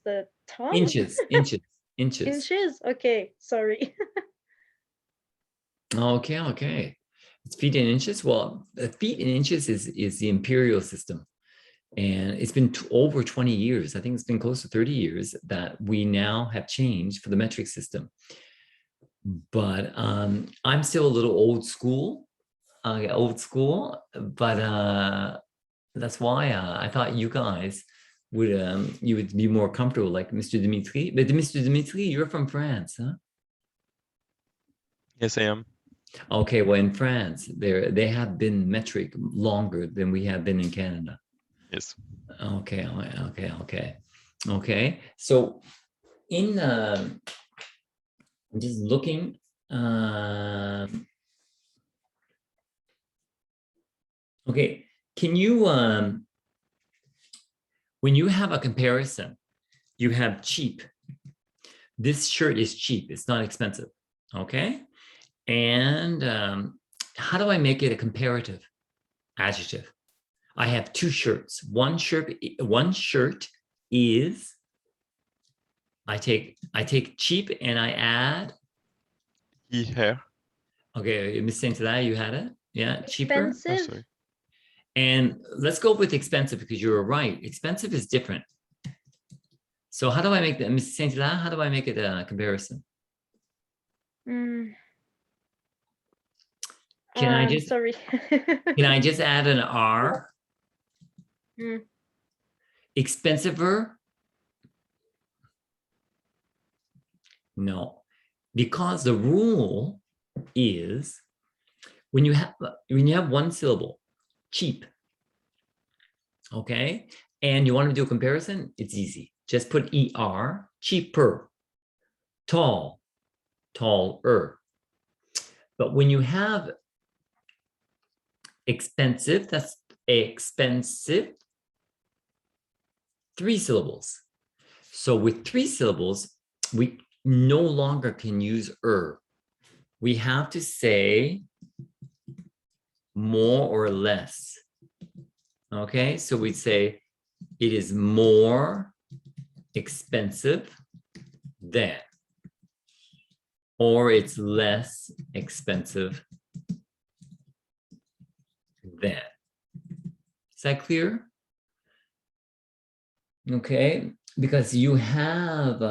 Speaker 12: tongue.
Speaker 1: Inches.
Speaker 12: Inches. Okay, sorry.
Speaker 1: Okay. It's feet in inches. Well, feet in inches is the imperial system. And it's been over 20 years. I think it's been close to 30 years that we now have changed for the metric system. But I'm still a little old school, but that's why I thought you guys would be more comfortable like Mr. Dimitri. But Mr. Dimitri, you're from France, huh?
Speaker 11: Yes, I am.
Speaker 1: Okay, well, in France, they have been metric longer than we have been in Canada.
Speaker 11: Yes.
Speaker 1: Okay. So in I'm just looking. Okay, can you when you have a comparison, you have cheap. This shirt is cheap. It's not expensive. Okay, and how do I make it a comparative adjective? I have two shirts. One shirt is, I take cheap and I add
Speaker 11: Here.
Speaker 1: Okay, Miss Saint-Hilaire, you had it? Yeah, cheaper.
Speaker 12: Expensive.
Speaker 11: Oh, sorry.
Speaker 1: And let's go with expensive because you were right. Expensive is different. So how do I make that, Miss Saint-Hilaire? How do I make it a comparison?
Speaker 12: Mm.
Speaker 1: Can I just
Speaker 12: sorry.
Speaker 1: Can I just add an R?
Speaker 12: Mm.
Speaker 1: Expensiver? No, because the rule is when you have one syllable, cheap. Okay, and you want to do a comparison, it's easy. Just put ER, cheaper, tall, taller. But when you have expensive, that's expensive, 3 syllables. So with 3 syllables, we no longer can use We have to say more or less. Okay, so we'd say it is more expensive than, or it's less expensive than. Is that clear? Okay, because you have,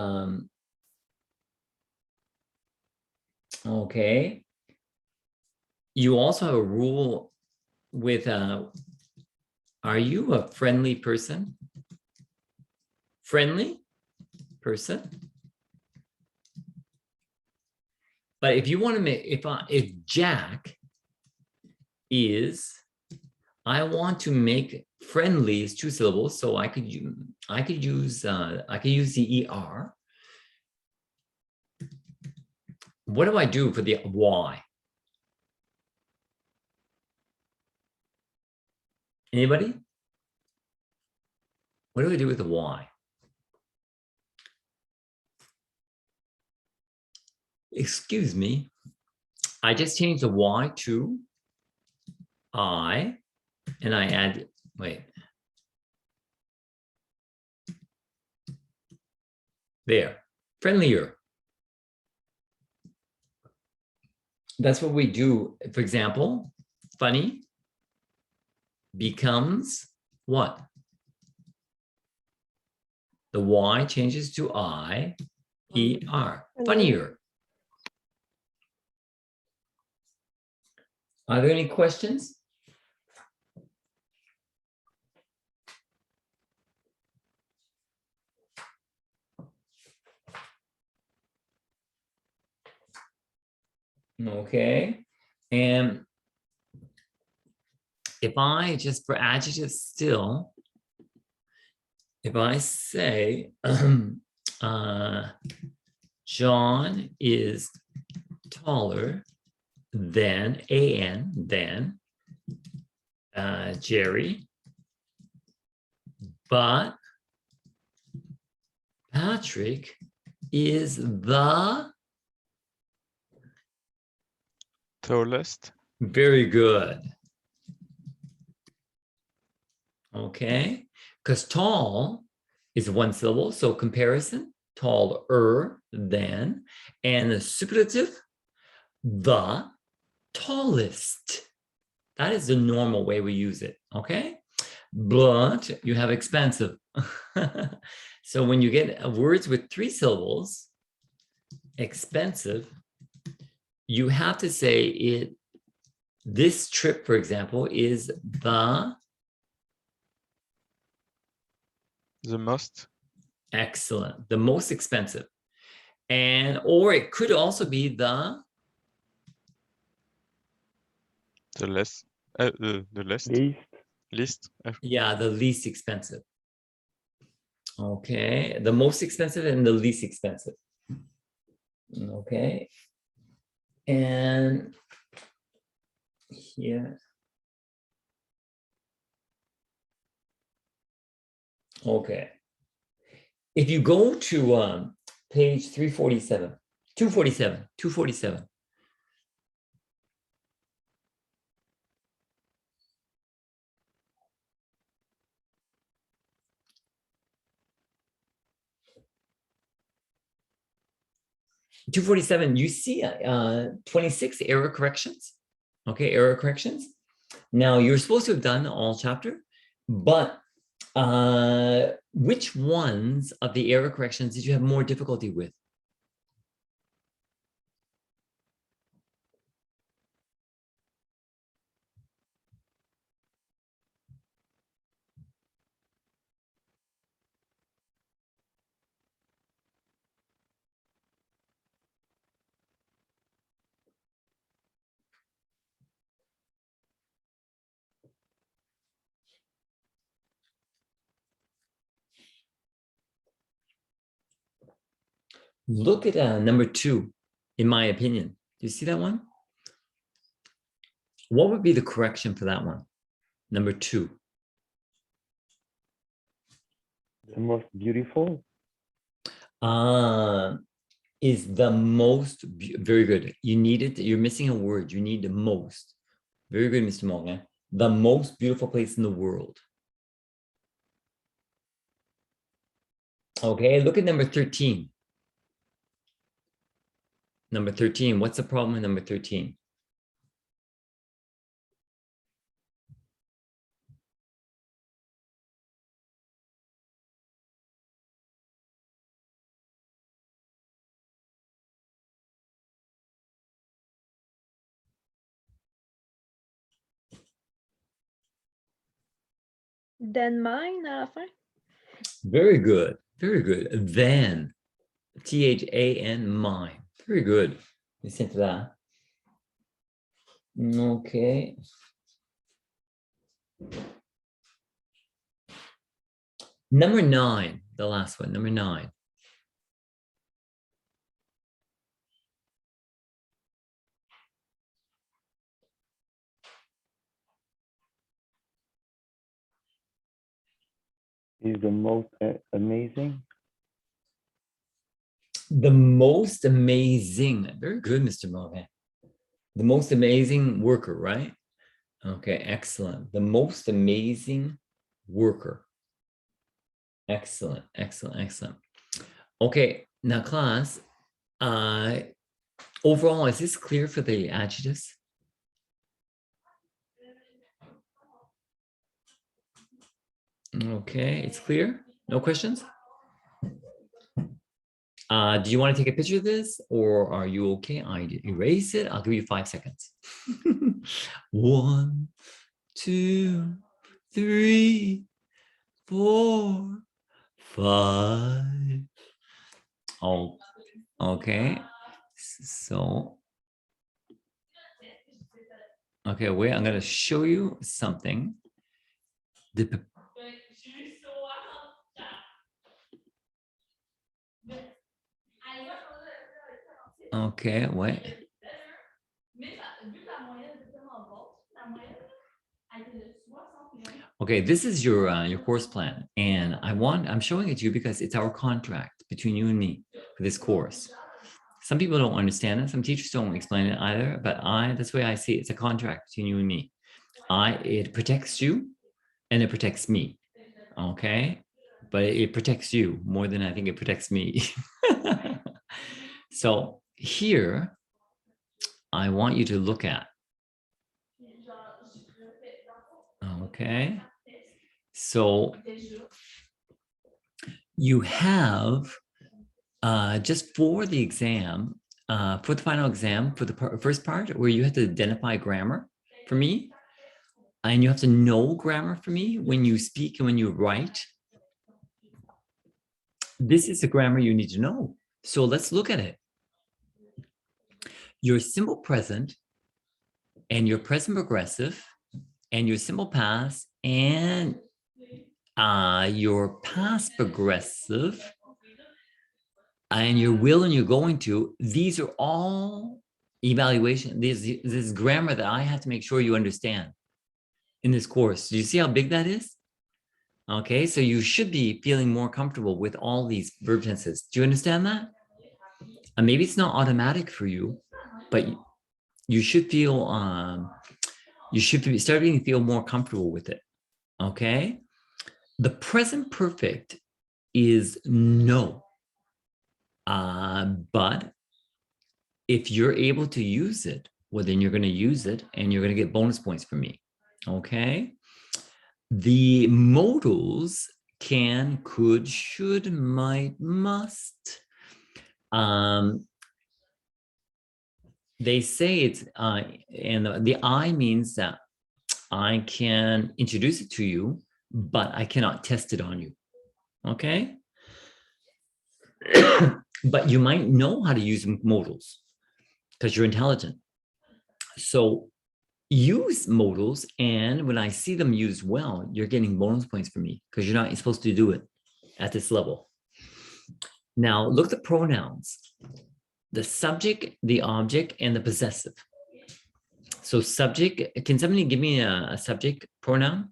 Speaker 1: okay, you also have a rule with, are you a friendly person? Friendly person? But if you want to make, if Jack is, I want to make friendly is 2 syllables, so I could use the ER. What do I do for the Y? Anybody? What do I do with the Y? Excuse me. I just changed the Y to I, and I add, wait. There, friendlier. That's what we do. For example, funny becomes what? The Y changes to I, ER, funnier. Are there any questions? Okay, and if I just for adjectives still, if I say John is taller than AN, then Jerry. But Patrick is the
Speaker 11: tallest.
Speaker 1: very good. Okay, because tall is one syllable, so comparison, taller than, and the superlative, the tallest. That is the normal way we use it, okay? But you have expensive. So when you get words with 3 syllables, expensive, you have to say it. This trip, for example, is the
Speaker 11: most.
Speaker 1: Excellent. The most expensive. And or it could also be the
Speaker 11: less. The least. Least.
Speaker 1: Yeah, the least expensive. Okay, the most expensive and the least expensive. Okay. And here. Okay. If you go to page 347, 247. You see 26 error corrections. Okay, error corrections. Now you're supposed to have done all chapter, but which ones of the error corrections did you have more difficulty with? Look at number 2, in my opinion. Do you see that one? What would be the correction for that one? Number 2.
Speaker 9: The most beautiful.
Speaker 1: Is the most, very good. You need it. You're missing a word. You need the most. Very good, Mr. Morgan. The most beautiful place in the world. Okay, look at number 13. Number 13, what's the problem with number 13?
Speaker 12: Then mine à la fin.
Speaker 1: Very good, very good. Then, THAN, mine. Very good. Listen to that. Okay. Number 9, the last one, number 9.
Speaker 9: Is the most amazing.
Speaker 1: The most amazing. Very good, Mr. Morgan. The most amazing worker, right? Okay, excellent. The most amazing worker. Excellent, excellent, excellent. Okay, now class, overall, is this clear for the adjectives? Okay, it's clear? No questions? Do you want to take a picture of this or are you okay? I erase it. I'll give you 5 seconds. 1, 2, 3, 4, 5. Oh, okay. So, okay, wait, I'm going to show you something. Okay, wait. Okay, this is your course plan, and I'm showing it to you because it's our contract between you and me for this course. Some people don't understand it. Some teachers don't explain it either, but that's the way I see it. It's a contract between you and me. It protects you and it protects me. Okay, but it protects you more than I think it protects me. So here, I want you to look at. Okay, so you have just for the exam, for the final exam, for the first part where you have to identify grammar for me, and you have to know grammar for me when you speak and when you write. This is the grammar you need to know. So let's look at it. Your simple present and your present progressive and your simple past and your past progressive and your will and your going to, these are all evaluation. This is grammar that I have to make sure you understand in this course. Do you see how big that is? Okay, so you should be feeling more comfortable with all these verb tenses. Do you understand that? And maybe it's not automatic for you, but you should feel starting to feel more comfortable with it. Okay, the present perfect is no, but if you're able to use it, well, then you're going to use it and you're going to get bonus points from me. Okay, the modals can, could, should, might, must. They say it's and the I means that I can introduce it to you, but I cannot test it on you. Okay. But you might know how to use modals because you're intelligent. So use modals, and when I see them used well, you're getting bonus points from me because you're not supposed to do it at this level. Now look at the pronouns, the subject, the object, and the possessive. So subject, can somebody give me a subject pronoun?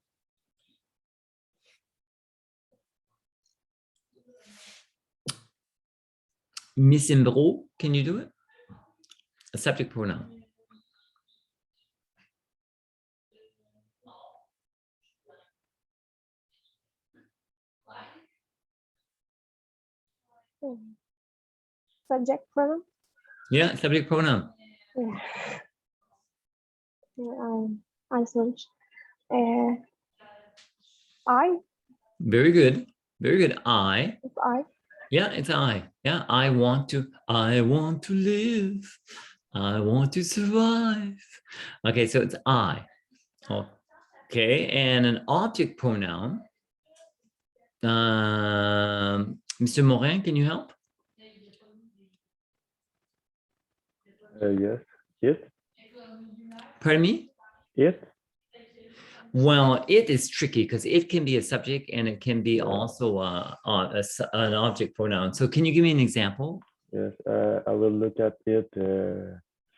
Speaker 1: Miss Imbro, can you do it? A subject pronoun.
Speaker 5: Subject pronoun?
Speaker 1: Yeah, subject pronoun.
Speaker 5: Yeah. I search. I.
Speaker 1: Very good. Very good. I.
Speaker 5: It's I.
Speaker 1: Yeah, it's I. Yeah, I want to live. I want to survive. Okay, so it's I. Okay, and an object pronoun. Mr. Morin, can you help?
Speaker 9: Yes. It.
Speaker 1: Pardon me?
Speaker 9: It.
Speaker 1: Well, it is tricky because it can be a subject and it can be also an object pronoun. So can you give me an example?
Speaker 9: Yes, I will look at it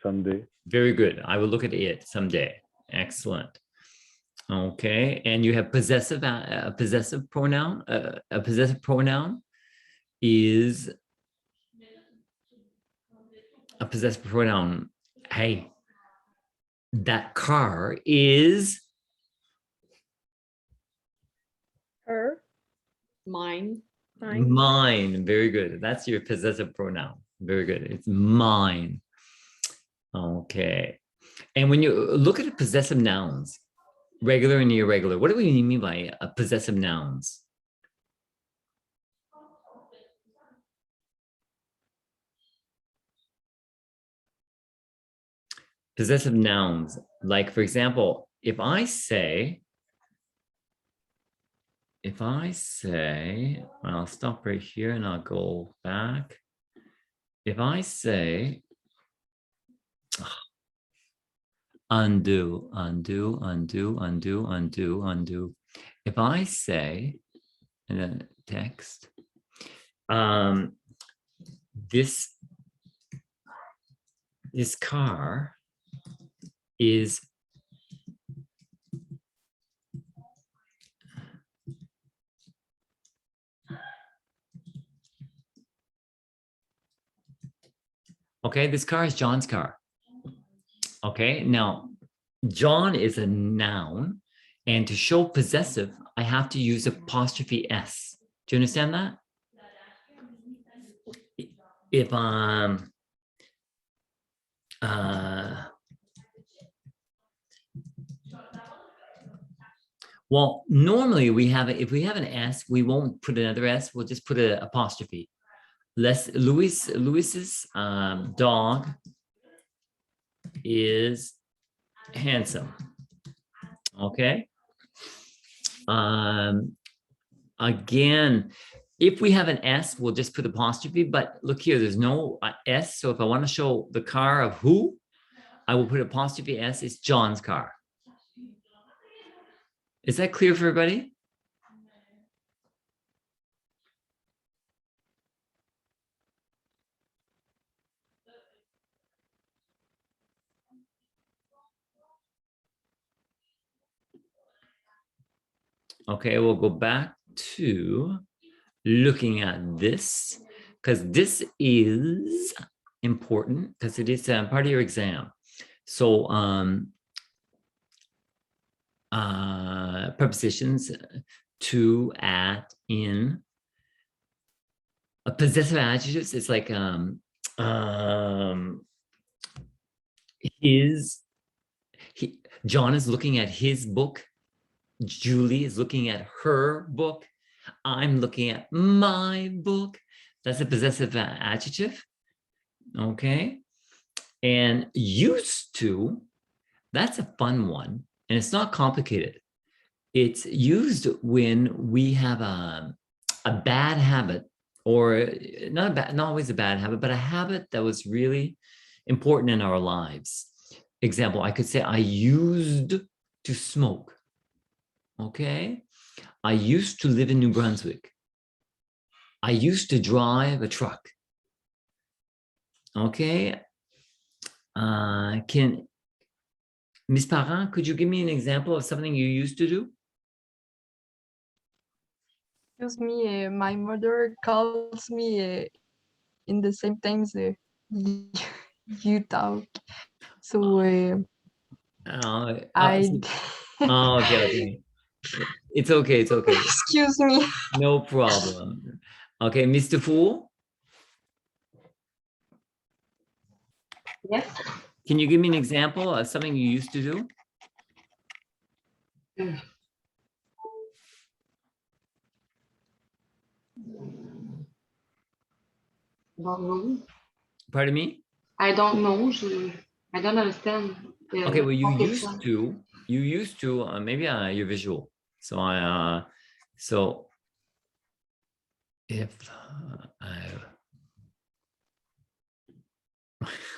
Speaker 9: someday.
Speaker 1: Very good. I will look at it someday. Excellent. Okay, and you have possessive, a possessive pronoun. A possessive pronoun is a possessive pronoun. Hey, that car is
Speaker 12: Her.
Speaker 7: Mine.
Speaker 1: Mine. Very good. That's your possessive pronoun. Very good. It's mine. Okay. And when you look at possessive nouns, regular and irregular, what do we mean by possessive nouns? Possessive nouns, like for example, if I say, I'll stop right here and I'll go back. If I say, undo, undo, undo, undo, undo, undo. If I say, and then text, this car is Okay, this car is John's car. Okay, now John is a noun, and to show possessive, I have to use apostrophe S. Do you understand that? If well, normally we have if we have an S, we won't put another S. We'll just put an apostrophe. Louis's dog is handsome. Okay. Again, if we have an S, we'll just put apostrophe, but look here, there's no S. So if I want to show the car of who, I will put apostrophe S. It's John's car. Is that clear for everybody? Okay, we'll go back to looking at this, because this is important because it is part of your exam. So prepositions to, at, in. Possessive adjectives is like John is looking at his book. Julie is looking at her book. I'm looking at my book. That's a possessive adjective. Okay. And used to, that's a fun one. And it's not complicated. It's used when we have a bad habit, or not always a bad habit, but a habit that was really important in our lives. Example, I could say, I used to smoke. Okay. I used to live in New Brunswick. I used to drive a truck. Okay. Miss Parent, could you give me an example of something you used to do?
Speaker 13: Excuse me, my mother calls me in the same times you talk. So
Speaker 1: Okay. It's okay. It's okay.
Speaker 13: Excuse me.
Speaker 1: No problem. Okay, Mr. Fool.
Speaker 6: Yes.
Speaker 1: Can you give me an example of something you used to do?
Speaker 6: Don't know.
Speaker 1: Pardon me?
Speaker 6: I don't know. I don't understand.
Speaker 1: Okay, well, you used to, maybe you're visual. So so if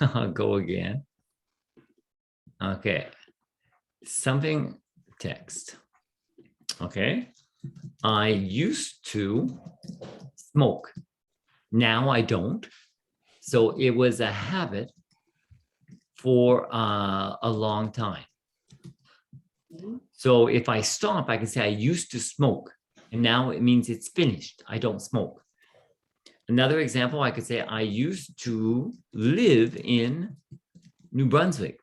Speaker 1: I'll go again. Okay, something text. Okay, I used to smoke. Now I don't. So it was a habit for a long time. So if I stop, I can say I used to smoke, and now it means it's finished. I don't smoke. Another example, I could say I used to live in New Brunswick.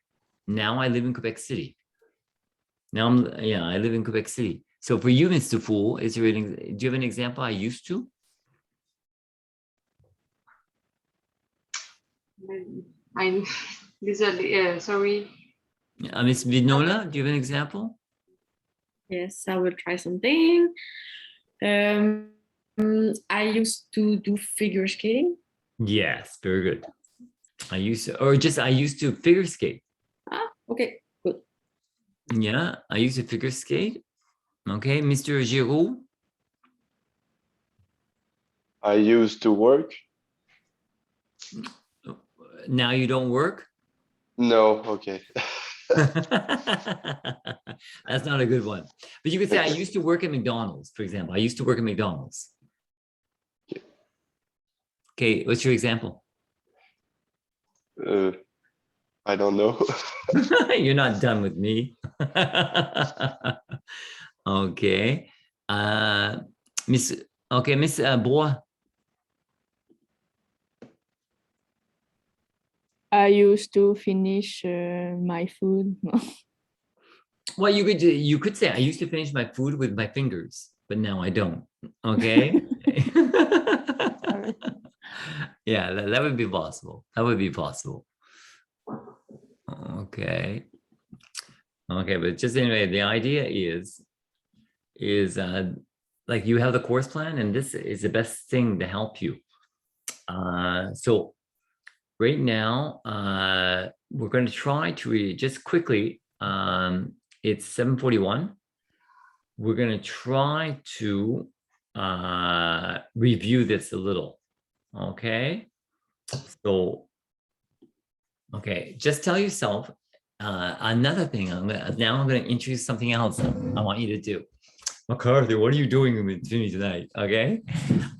Speaker 1: Now I live in Quebec City. Now I live in Quebec City. So for you, Mr. Fool, do you have an example? I used to?
Speaker 6: I'm sorry.
Speaker 1: Miss Vignola, do you have an example?
Speaker 7: Yes, I will try something. I used to do figure skating.
Speaker 1: Yes, very good. I used to figure skate.
Speaker 7: Okay, good.
Speaker 1: Yeah, I used to figure skate. Okay, Mr. Giroux.
Speaker 10: I used to work.
Speaker 1: Now you don't work?
Speaker 10: No, okay.
Speaker 1: That's not a good one. But you could say, I used to work at McDonald's, for example. I used to work at McDonald's. Okay, what's your example?
Speaker 10: I don't know.
Speaker 1: You're not done with me. Okay. Miss Bois.
Speaker 13: I used to finish my food.
Speaker 1: Well, you could say I used to finish my food with my fingers, but now I don't. Okay. Yeah, that would be possible. That would be possible. Okay. Okay, but just anyway, the idea is like you have the course plan, and this is the best thing to help you. So right now, we're going to try to read just quickly. It's 7:41. We're going to try to review this a little. Okay. So, okay, just tell yourself another thing. Now I'm going to introduce something else I want you to do. McCarthy, what are you doing with me tonight? Okay.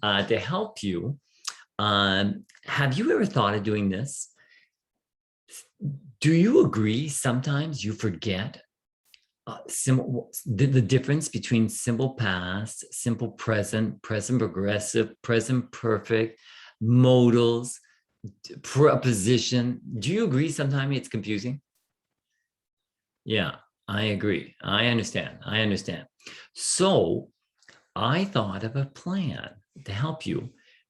Speaker 1: To help you, have you ever thought of doing this? Do you agree sometimes you forget the difference between simple past, simple present, present progressive, present perfect, modals, preposition? Do you agree sometimes it's confusing? Yeah, I agree. I understand. I understand. So I thought of a plan to help you,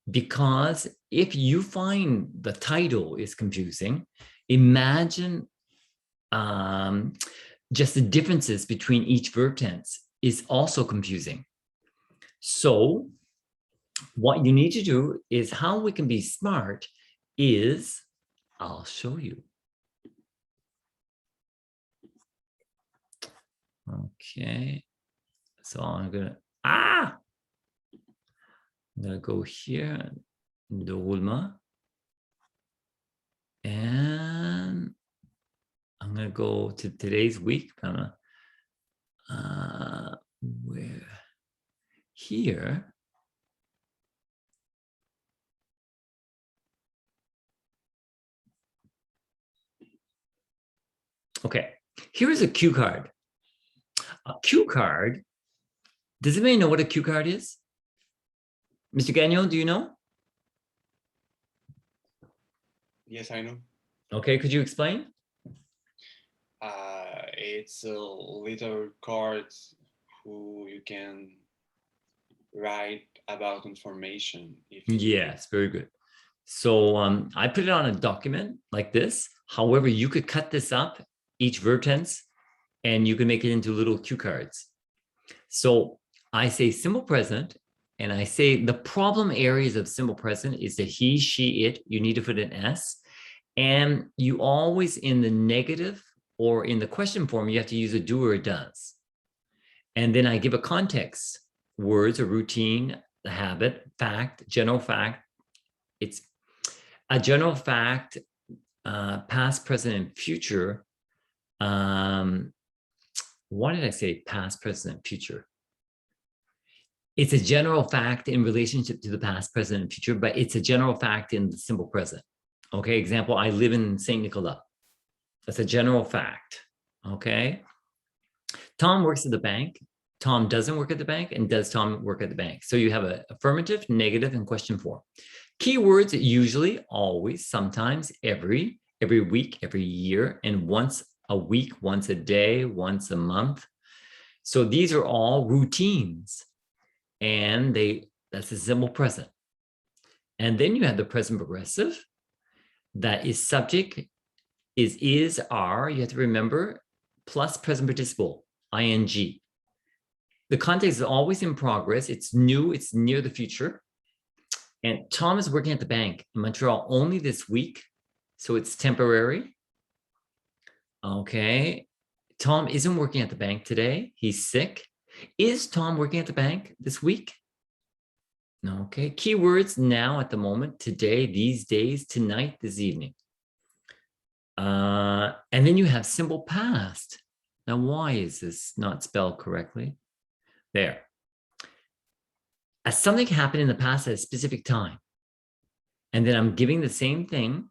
Speaker 1: because if you find the title is confusing, imagine just the differences between each verb tense is also confusing. So what you need to do is, how we can be smart is, I'll show you. Okay, so I'm gonna go here, déroulement, and I'm gonna go to today's week. Where here. Okay, here is a cue card. A cue card. Does anybody know what a cue card is? Mr. Gagnon, do you know?
Speaker 4: Yes, I know.
Speaker 1: Okay, could you explain?
Speaker 4: It's a little card who you can write about information.
Speaker 1: Yes, very good. So I put it on a document like this. However, you could cut this up, each verb tense, and you can make it into little cue cards. So I say simple present, and I say the problem areas of simple present is the he, she, it. You need to put an S. And you always, in the negative or in the question form, you have to use a do or a does. And then I give a context, words, a routine, the habit, fact, general fact. It's a general fact, past, present, and future. Why did I say past, present, and future? It's a general fact in relationship to the past, present, and future, but it's a general fact in the simple present. Okay, example, I live in St. Nicolas. That's a general fact, okay? Tom works at the bank. Tom doesn't work at the bank, and does Tom work at the bank? So you have an affirmative, negative, and question form. Keywords usually, always, sometimes, every week, every year, and once a week, once a day, once a month. So these are all routines, and that's a simple present. And then you have the present progressive. That is subject, is, are, you have to remember, plus present participle, ing. The context is always in progress. It's new, it's near the future. And Tom is working at the bank in Montreal only this week, so it's temporary. Okay, Tom isn't working at the bank today. He's sick. Is Tom working at the bank this week? Okay, keywords now at the moment, today, these days, tonight, this evening. And then you have simple past. Now, why is this not spelled correctly? There. As something happened in the past at a specific time. And then I'm giving the same thing.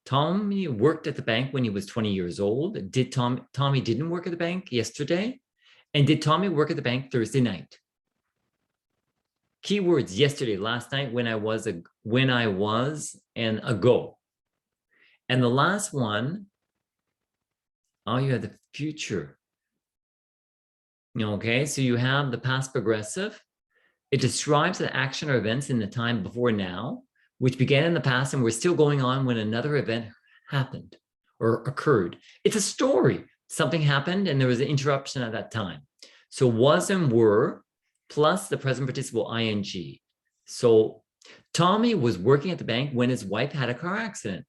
Speaker 1: Tommy worked at the bank when he was 20 years old. Did Tommy didn't work at the bank yesterday? And did Tommy work at the bank Thursday night? Keywords yesterday, last night, when I was, and ago. And the last one, oh, you have the future. Okay, so you have the past progressive. It describes the action or events in the time before now, which began in the past and were still going on when another event happened or occurred. It's a story. Something happened and there was an interruption at that time. So was and were plus the present participle ing. So Tommy was working at the bank when his wife had a car accident.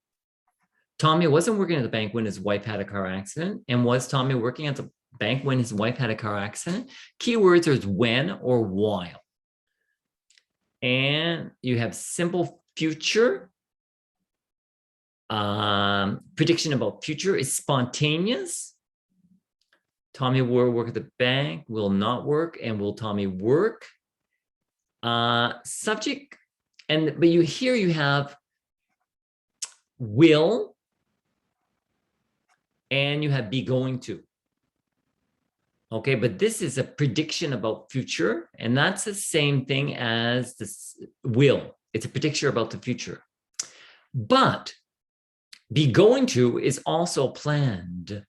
Speaker 1: Tommy wasn't working at the bank when his wife had a car accident. And was Tommy working at the bank when his wife had a car accident? Keywords are when or while. And you have simple future. Prediction about future is spontaneous. Tommy will work at the bank, will not work, and will Tommy work? Subject, but here you have will, and you have be going to. Okay, but this is a prediction about future, and that's the same thing as this will. It's a prediction about the future. But be going to is also planned,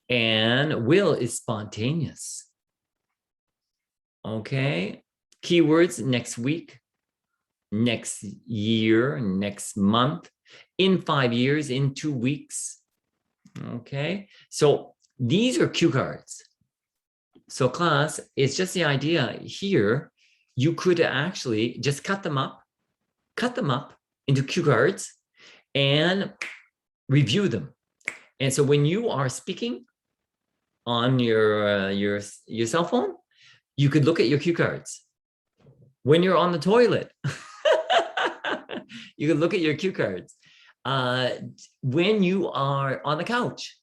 Speaker 1: and will is spontaneous. Okay, keywords next week, next year, next month, in 5 years, in 2 weeks. Okay, so these are cue cards. So class, it's just the idea here. You could actually just cut them up into cue cards and review them. And so when you are speaking on your cell phone, you could look at your cue cards. When you're on the toilet, you can look at your cue cards. When you are on the couch,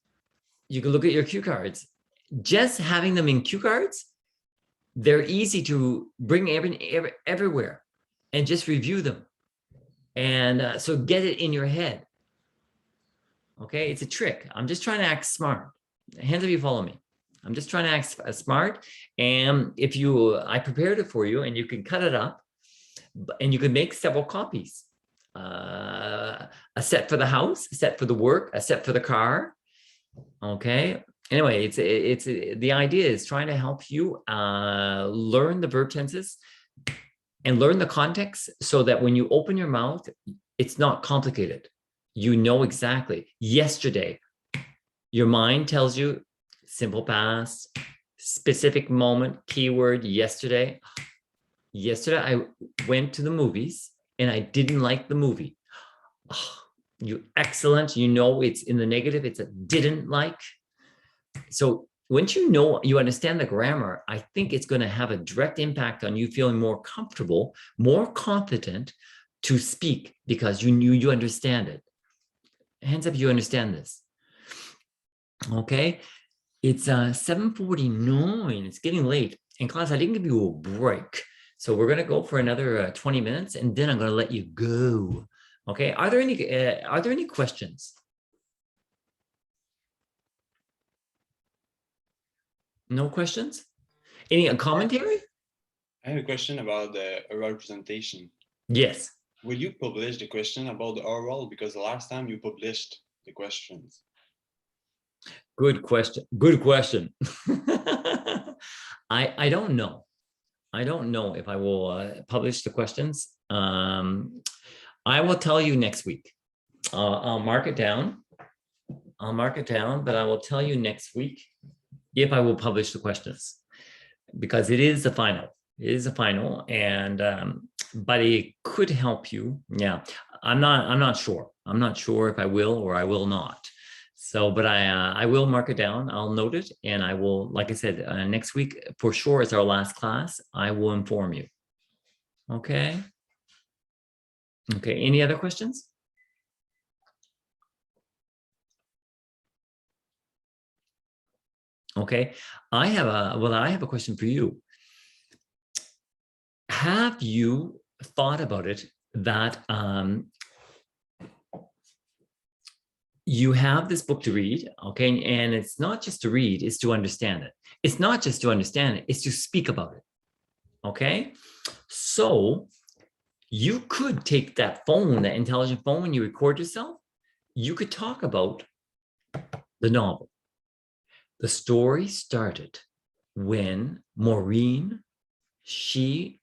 Speaker 1: you can look at your cue cards. Just having them in cue cards, they're easy to bring everywhere and just review them. And so get it in your head. Okay, it's a trick. I'm just trying to act smart. Hands up, you follow me. I'm just trying to act smart. And if I prepared it for you, and you can cut it up, and you can make several copies. A set for the house, a set for the work, a set for the car. Okay. Anyway, it's the idea is trying to help you learn the verb tenses and learn the context so that when you open your mouth, it's not complicated. You know exactly. Yesterday, your mind tells you simple past, specific moment, keyword, yesterday. Yesterday, I went to the movies and I didn't like the movie. Oh, you excellent. You know it's in the negative. It's a didn't like. So once you understand the grammar, I think it's going to have a direct impact on you feeling more comfortable, more confident to speak because you understand it. Hands up, you understand this. Okay, it's 7:49. It's getting late. In class, I didn't give you a break. So we're going to go for another 20 minutes, and then I'm going to let you go. Okay, are there any questions? No questions? Any commentary?
Speaker 4: I have a question about the oral presentation.
Speaker 1: Yes.
Speaker 4: Will you publish the question about the oral? Because the last time you published the questions.
Speaker 1: Good question. Good question. I don't know. I don't know if I will publish the questions. I will tell you next week. I'll mark it down. I'll mark it down, but I will tell you next week if I will publish the questions, because it is the final. It is a final, and but it could help you. Yeah, I'm not sure. I'm not sure if I will or I will not. So, but I will mark it down. I'll note it, and I will, like I said, next week for sure. It's our last class. I will inform you. Okay. Okay. Any other questions? Okay. I have a question for you. Have you thought about it that you have this book to read, okay? And it's not just to read, it's to understand it. It's not just to understand it, it's to speak about it, okay? So you could take that phone, that intelligent phone, when you record yourself, you could talk about the novel. The story started when Maureen, the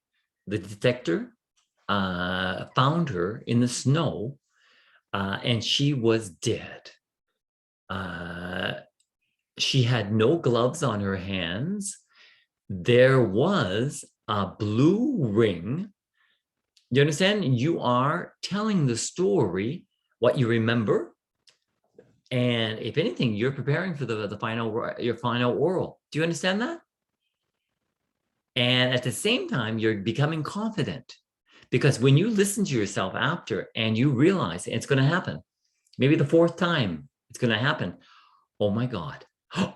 Speaker 1: detective, found her in the snow, and she was dead. She had no gloves on her hands. There was a blue ring. You understand? You are telling the story, what you remember. And if anything, you're preparing for your final oral. Do you understand that? And at the same time, you're becoming confident, because when you listen to yourself after and you realize it's going to happen, maybe the fourth time it's going to happen. Oh my God.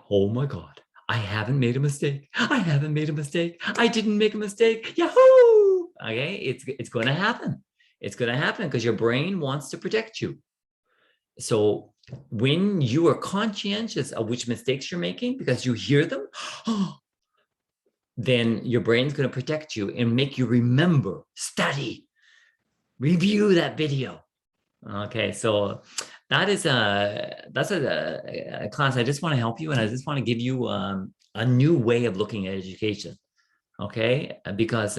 Speaker 1: Oh my God. I haven't made a mistake. I haven't made a mistake. I didn't make a mistake. Yahoo! Okay, it's going to happen. It's going to happen because your brain wants to protect you. So when you are conscientious of which mistakes you're making because you hear them, then your brain's going to protect you and make you remember, study, review that video. Okay, so that's a class. I just want to help you, and I just want to give you a new way of looking at education. Okay, because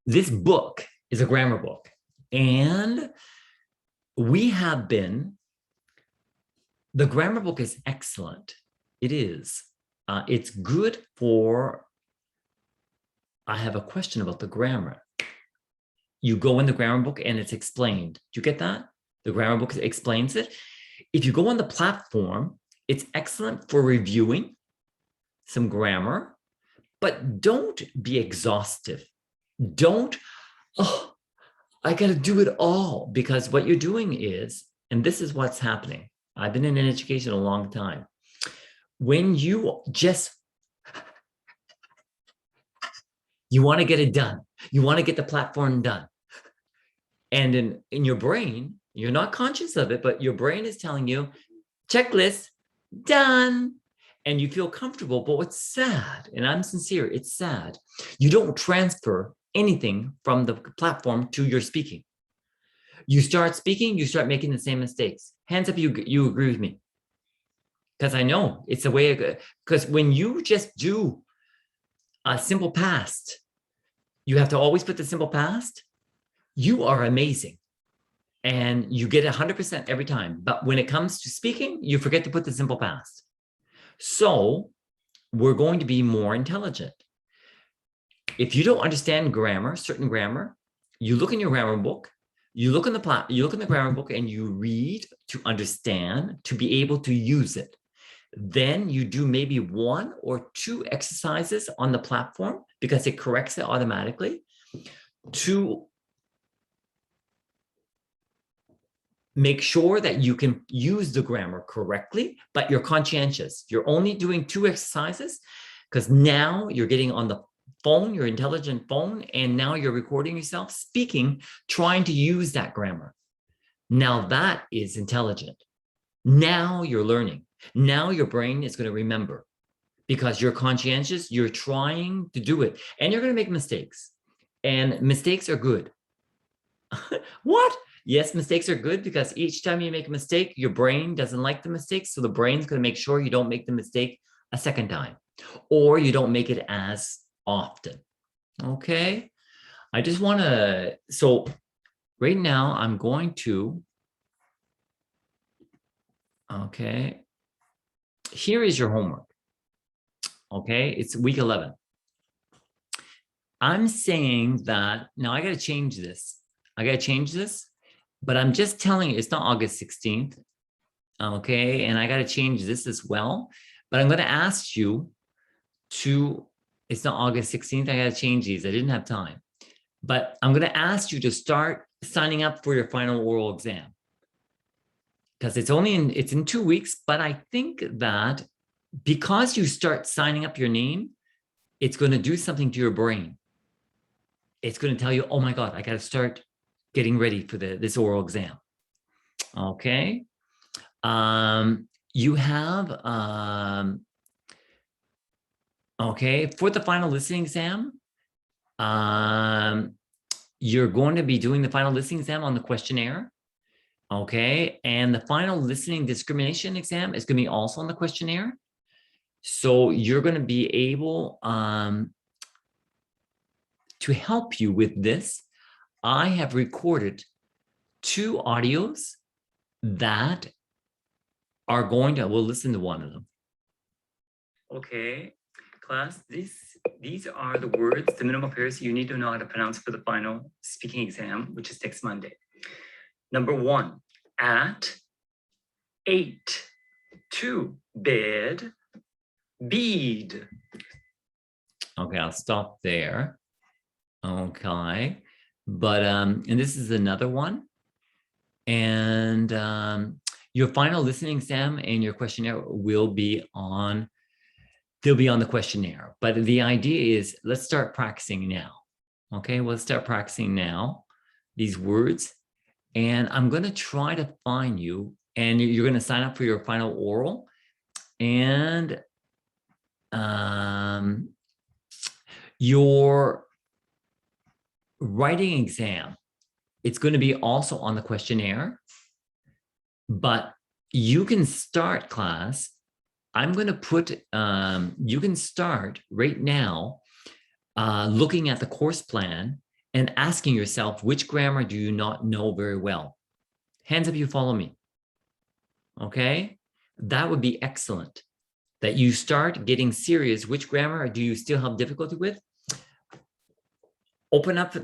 Speaker 1: this book is a grammar book, and the grammar book is excellent. It is. It's good for. I have a question about the grammar. You go in the grammar book and it's explained. Do you get that? The grammar book explains it. If you go on the platform, it's excellent for reviewing some grammar, but don't be exhaustive. Don't, oh, I got to do it all, because what you're doing is, and this is what's happening. I've been in education a long time. When you want to get it done. You want to get the platform done. And in your brain, you're not conscious of it, but your brain is telling you, checklist, done. And you feel comfortable, but what's sad, and I'm sincere, it's sad, you don't transfer anything from the platform to your speaking. You start speaking, you start making the same mistakes. Hands up, you agree with me. Because I know it's a way, because when you just do a simple past, you have to always put the simple past, you are amazing. And you get 100% every time. But when it comes to speaking, you forget to put the simple past. So we're going to be more intelligent. If you don't understand grammar, certain grammar, you look in your grammar book, you look in the grammar book and you read to understand, to be able to use it. Then you do maybe 1 or 2 exercises on the platform, because it corrects it automatically, to make sure that you can use the grammar correctly, but you're conscientious. You're only doing 2 exercises because now you're getting on the phone, your intelligent phone, and now you're recording yourself speaking, trying to use that grammar. Now that is intelligent. Now you're learning. Now your brain is going to remember because you're conscientious, you're trying to do it, and you're going to make mistakes. And mistakes are good. What? Yes, mistakes are good because each time you make a mistake, your brain doesn't like the mistake. So the brain's going to make sure you don't make the mistake a second time, or you don't make it as often. Okay. I just want to, so right now I'm going to, okay. Here is your homework. Okay. It's week 11. I'm saying that now I got to change this. But I'm just telling you, it's not August 16th. Okay. And I got to change this as well. But I'm going to ask you to, it's not August 16th. I got to change these. I didn't have time. But I'm going to ask you to start signing up for your final oral exam. Because it's in 2 weeks. But I think that because you start signing up your name, it's going to do something to your brain. It's going to tell you, oh my God, I got to start getting ready for this oral exam. Okay. You have, okay, for the final listening exam, you're going to be doing the final listening exam on the questionnaire. Okay, and the final listening discrimination exam is going to be also on the questionnaire. So you're going to be able to help you with this. I have recorded 2 audios that are going to, we'll listen to one of them. Okay, class, these are the words, the minimal pairs you need to know how to pronounce for the final speaking exam, which is next Monday. Number 1, at, 8, 2, bed, bead. Okay, I'll stop there. Okay, but and this is another one. And your final listening exam and your questionnaire will be on, they'll be on the questionnaire. But the idea is, let's start practicing now. Okay, let's start practicing now, these words. And I'm going to try to find you, and you're going to sign up for your final oral. And your writing exam, it's going to be also on the questionnaire, but you can start, class. I'm going to put, you can start right now looking at the course plan and asking yourself, which grammar do you not know very well? Hands up, you follow me. Okay, that would be excellent. That you start getting serious. Which grammar do you still have difficulty with? Open up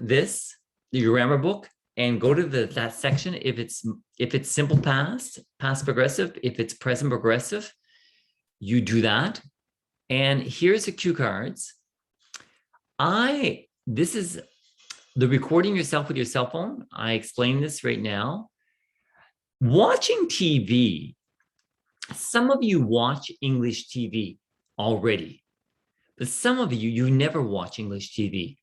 Speaker 1: your grammar book, and go to that section. If it's simple past, past progressive, if it's present progressive, you do that. And here's the cue cards. This is the recording yourself with your cell phone. I explain this right now. Watching TV. Some of you watch English TV already, but some of you never watch English TV.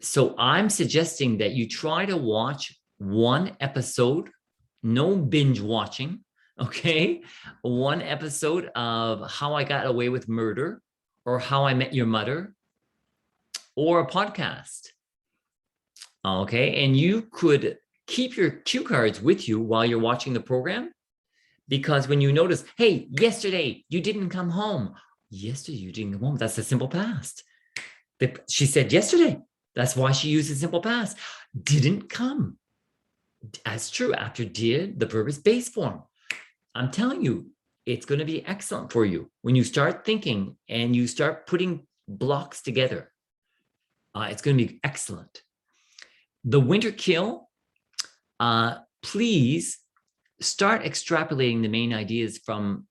Speaker 1: So I'm suggesting that you try to watch 1 episode, no binge watching, okay? 1 episode of How I Got Away with Murder, or How I Met Your Mother, or a podcast, okay? And you could keep your cue cards with you while you're watching the program, because when you notice, hey, yesterday you didn't come home. Yesterday you didn't come home, that's a simple past. She said yesterday. That's why she uses simple past. Didn't come. That's true. After did, the verb is base form. I'm telling you, it's going to be excellent for you when you start thinking and you start putting blocks together. It's going to be excellent. The winter kill, please start extrapolating the main ideas from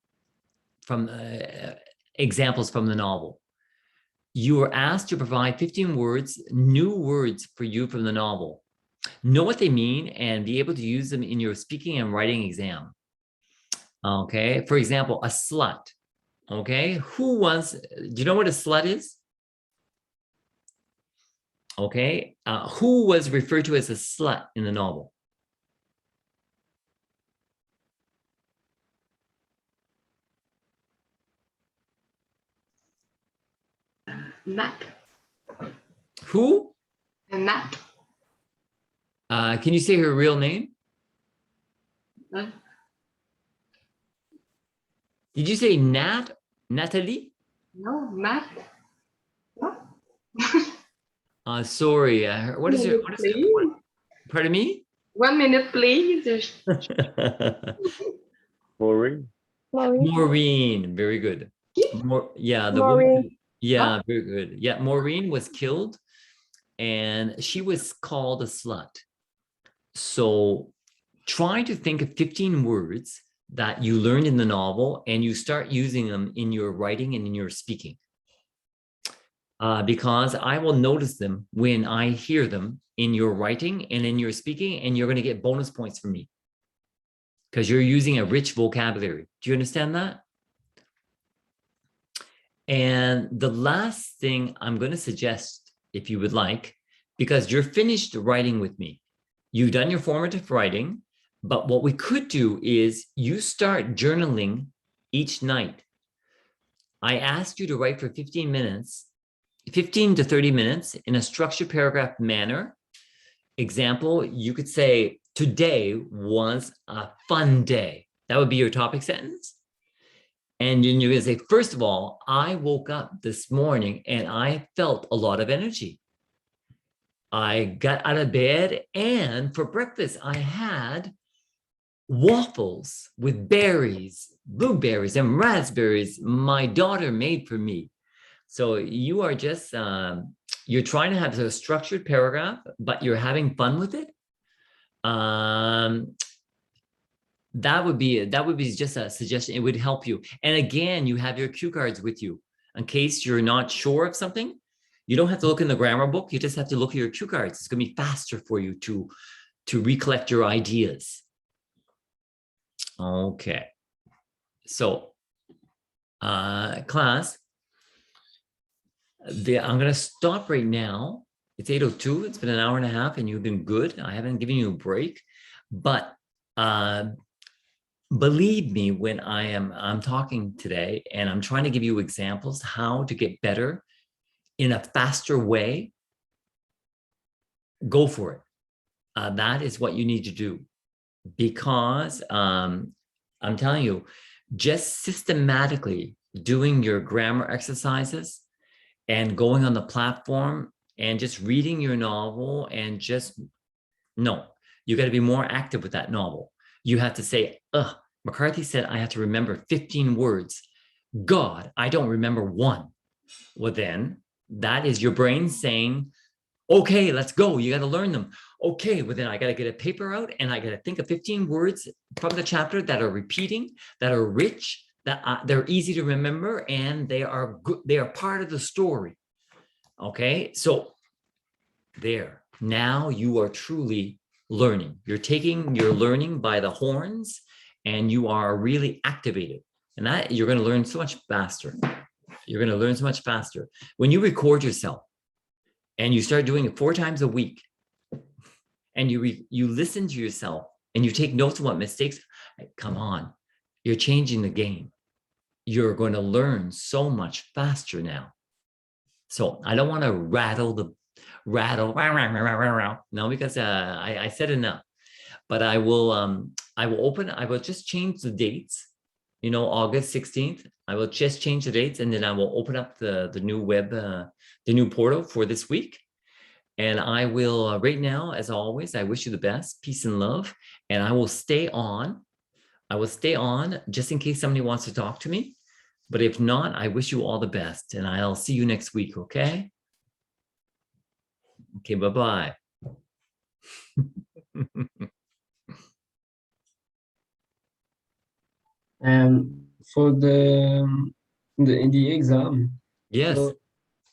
Speaker 1: examples from the novel. You are asked to provide 15 words, new words for you from the novel. Know what they mean and be able to use them in your speaking and writing exam. Okay, for example, a slut. Okay, do you know what a slut is? Okay, who was referred to as a slut in the novel?
Speaker 6: Matt.
Speaker 1: Who?
Speaker 6: Matt.
Speaker 1: Can you say her real name? Did you say Nat? Natalie?
Speaker 6: No, Matt.
Speaker 1: Sorry. What is it? Pardon me?
Speaker 6: 1 minute, please.
Speaker 9: Maureen.
Speaker 1: Maureen. Very good. Yeah, the
Speaker 5: Maureen.
Speaker 1: woman. Yeah, very good. Yeah, Maureen was killed, and she was called a slut. So try to think of 15 words that you learned in the novel, and you start using them in your writing and in your speaking. Because I will notice them when I hear them in your writing and in your speaking, and you're going to get bonus points from me because you're using a rich vocabulary. Do you understand that? And the last thing I'm going to suggest, if you would like, because you're finished writing with me, you've done your formative writing, but what we could do is you start journaling each night. I asked you to write for 15 minutes, 15 to 30 minutes in a structured paragraph manner. example, you could say, today was a fun day. That would be your topic sentence. And then you're going to say, first of all, I woke up this morning and I felt a lot of energy. I got out of bed and for breakfast, I had waffles with berries, blueberries and raspberries my daughter made for me. So you are just, you're trying to have a structured paragraph, but you're having fun with it. That would be just a suggestion. It would help you. And again, you have your cue cards with you in case you're not sure of something. You don't have to look in the grammar book. You just have to look at your cue cards. It's going to be faster for you to recollect your ideas. Okay. So, class, I'm going to stop right now. It's 8:02. It's been an hour and a half, and you've been good. I haven't given you a break, but believe me when I'm talking today, and I'm trying to give you examples how to get better in a faster way. Go for it. That is what you need to do, because I'm telling you, just systematically doing your grammar exercises and going on the platform and just reading your novel and just, no, you got to be more active with that novel. You have to say, McCarthy said I have to remember 15 words. God, I don't remember one. Well, then that is your brain saying, okay, let's go. You got to learn them. Okay, well then I got to get a paper out and I got to think of 15 words from the chapter that are repeating, that are rich, that they're easy to remember, and they are good. They are part of the story. Okay, so there. Now you are truly learning. You're taking your learning by the horns, and you are really activated. And that you're going to learn so much faster. You're going to learn so much faster when you record yourself. And you start doing it 4 times a week, and you listen to yourself and you take notes of what mistakes. Come on, you're changing the game. You're going to learn so much faster now. So I don't want to rattle, no, because I said enough. But I will just change the dates. You know, August 16th. I will just change the dates, and then I will open up the new web, the new portal for this week. And I will, right now, as always, I wish you the best, peace and love. And I will stay on. I will stay on just in case somebody wants to talk to me. But if not, I wish you all the best. And I'll see you next week, okay? Okay, bye-bye.
Speaker 2: For the exam,
Speaker 1: yes.
Speaker 2: So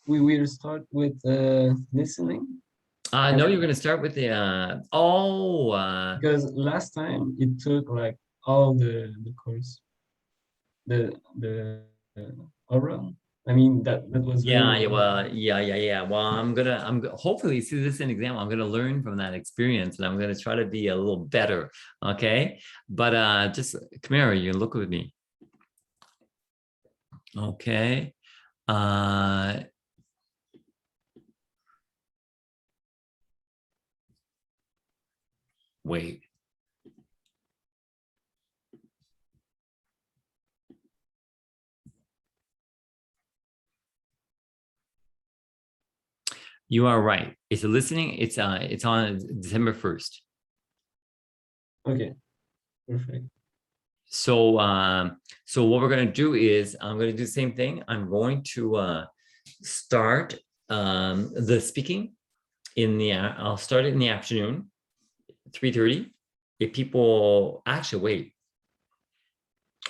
Speaker 2: we will start with listening.
Speaker 1: No, you're going to start with the
Speaker 2: because last time it took like all the course, the oral. I mean that was
Speaker 1: yeah. Well, I'm hopefully see this in exam. I'm gonna learn from that experience, and I'm gonna try to be a little better. Okay, but just come here. You look with me. Okay. Wait. You are right. It's a listening. It's on December 1st.
Speaker 2: Okay, perfect.
Speaker 1: So so what we're going to do is I'm going to do the same thing. I'm going to start the speaking in the I'll start it in the afternoon, 3:30. If people actually wait,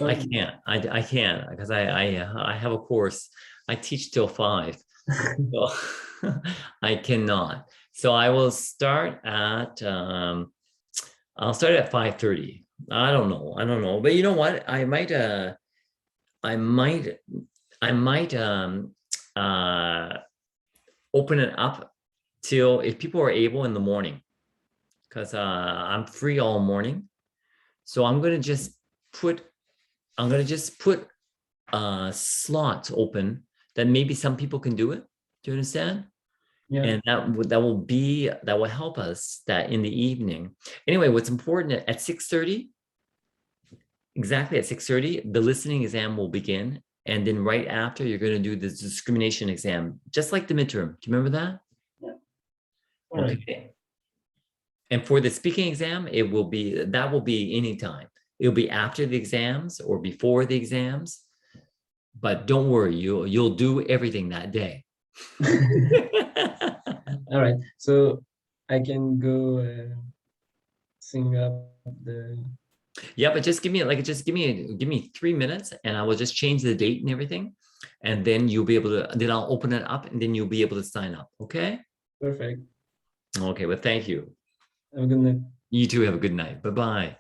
Speaker 1: I can't. I can't because I have a course. I teach till 5. So I cannot. So I will start at I'll start at 5:30. I don't know. But you know what? I might open it up till if people are able in the morning, because I'm free all morning. So I'm gonna just put slots open that maybe some people can do it. Do you understand?
Speaker 2: Yeah.
Speaker 1: And that will help us that in the evening. Anyway, what's important at 6:30, exactly at 6:30, the listening exam will begin. And then right after, you're going to do this discrimination exam, just like the midterm. Do you remember that?
Speaker 2: Yeah.
Speaker 1: Okay. And for the speaking exam, that will be anytime. It'll be after the exams or before the exams. But don't worry, you'll do everything that day.
Speaker 2: All right. So I can go sing up the.
Speaker 1: Yeah, but just give me 3 minutes and I will just change the date and everything. And then you'll be able to, then I'll open it up and then you'll be able to sign up. Okay.
Speaker 2: Perfect.
Speaker 1: Okay. Well, thank you.
Speaker 2: Have a good night.
Speaker 1: You too. Have a good night. Bye-bye.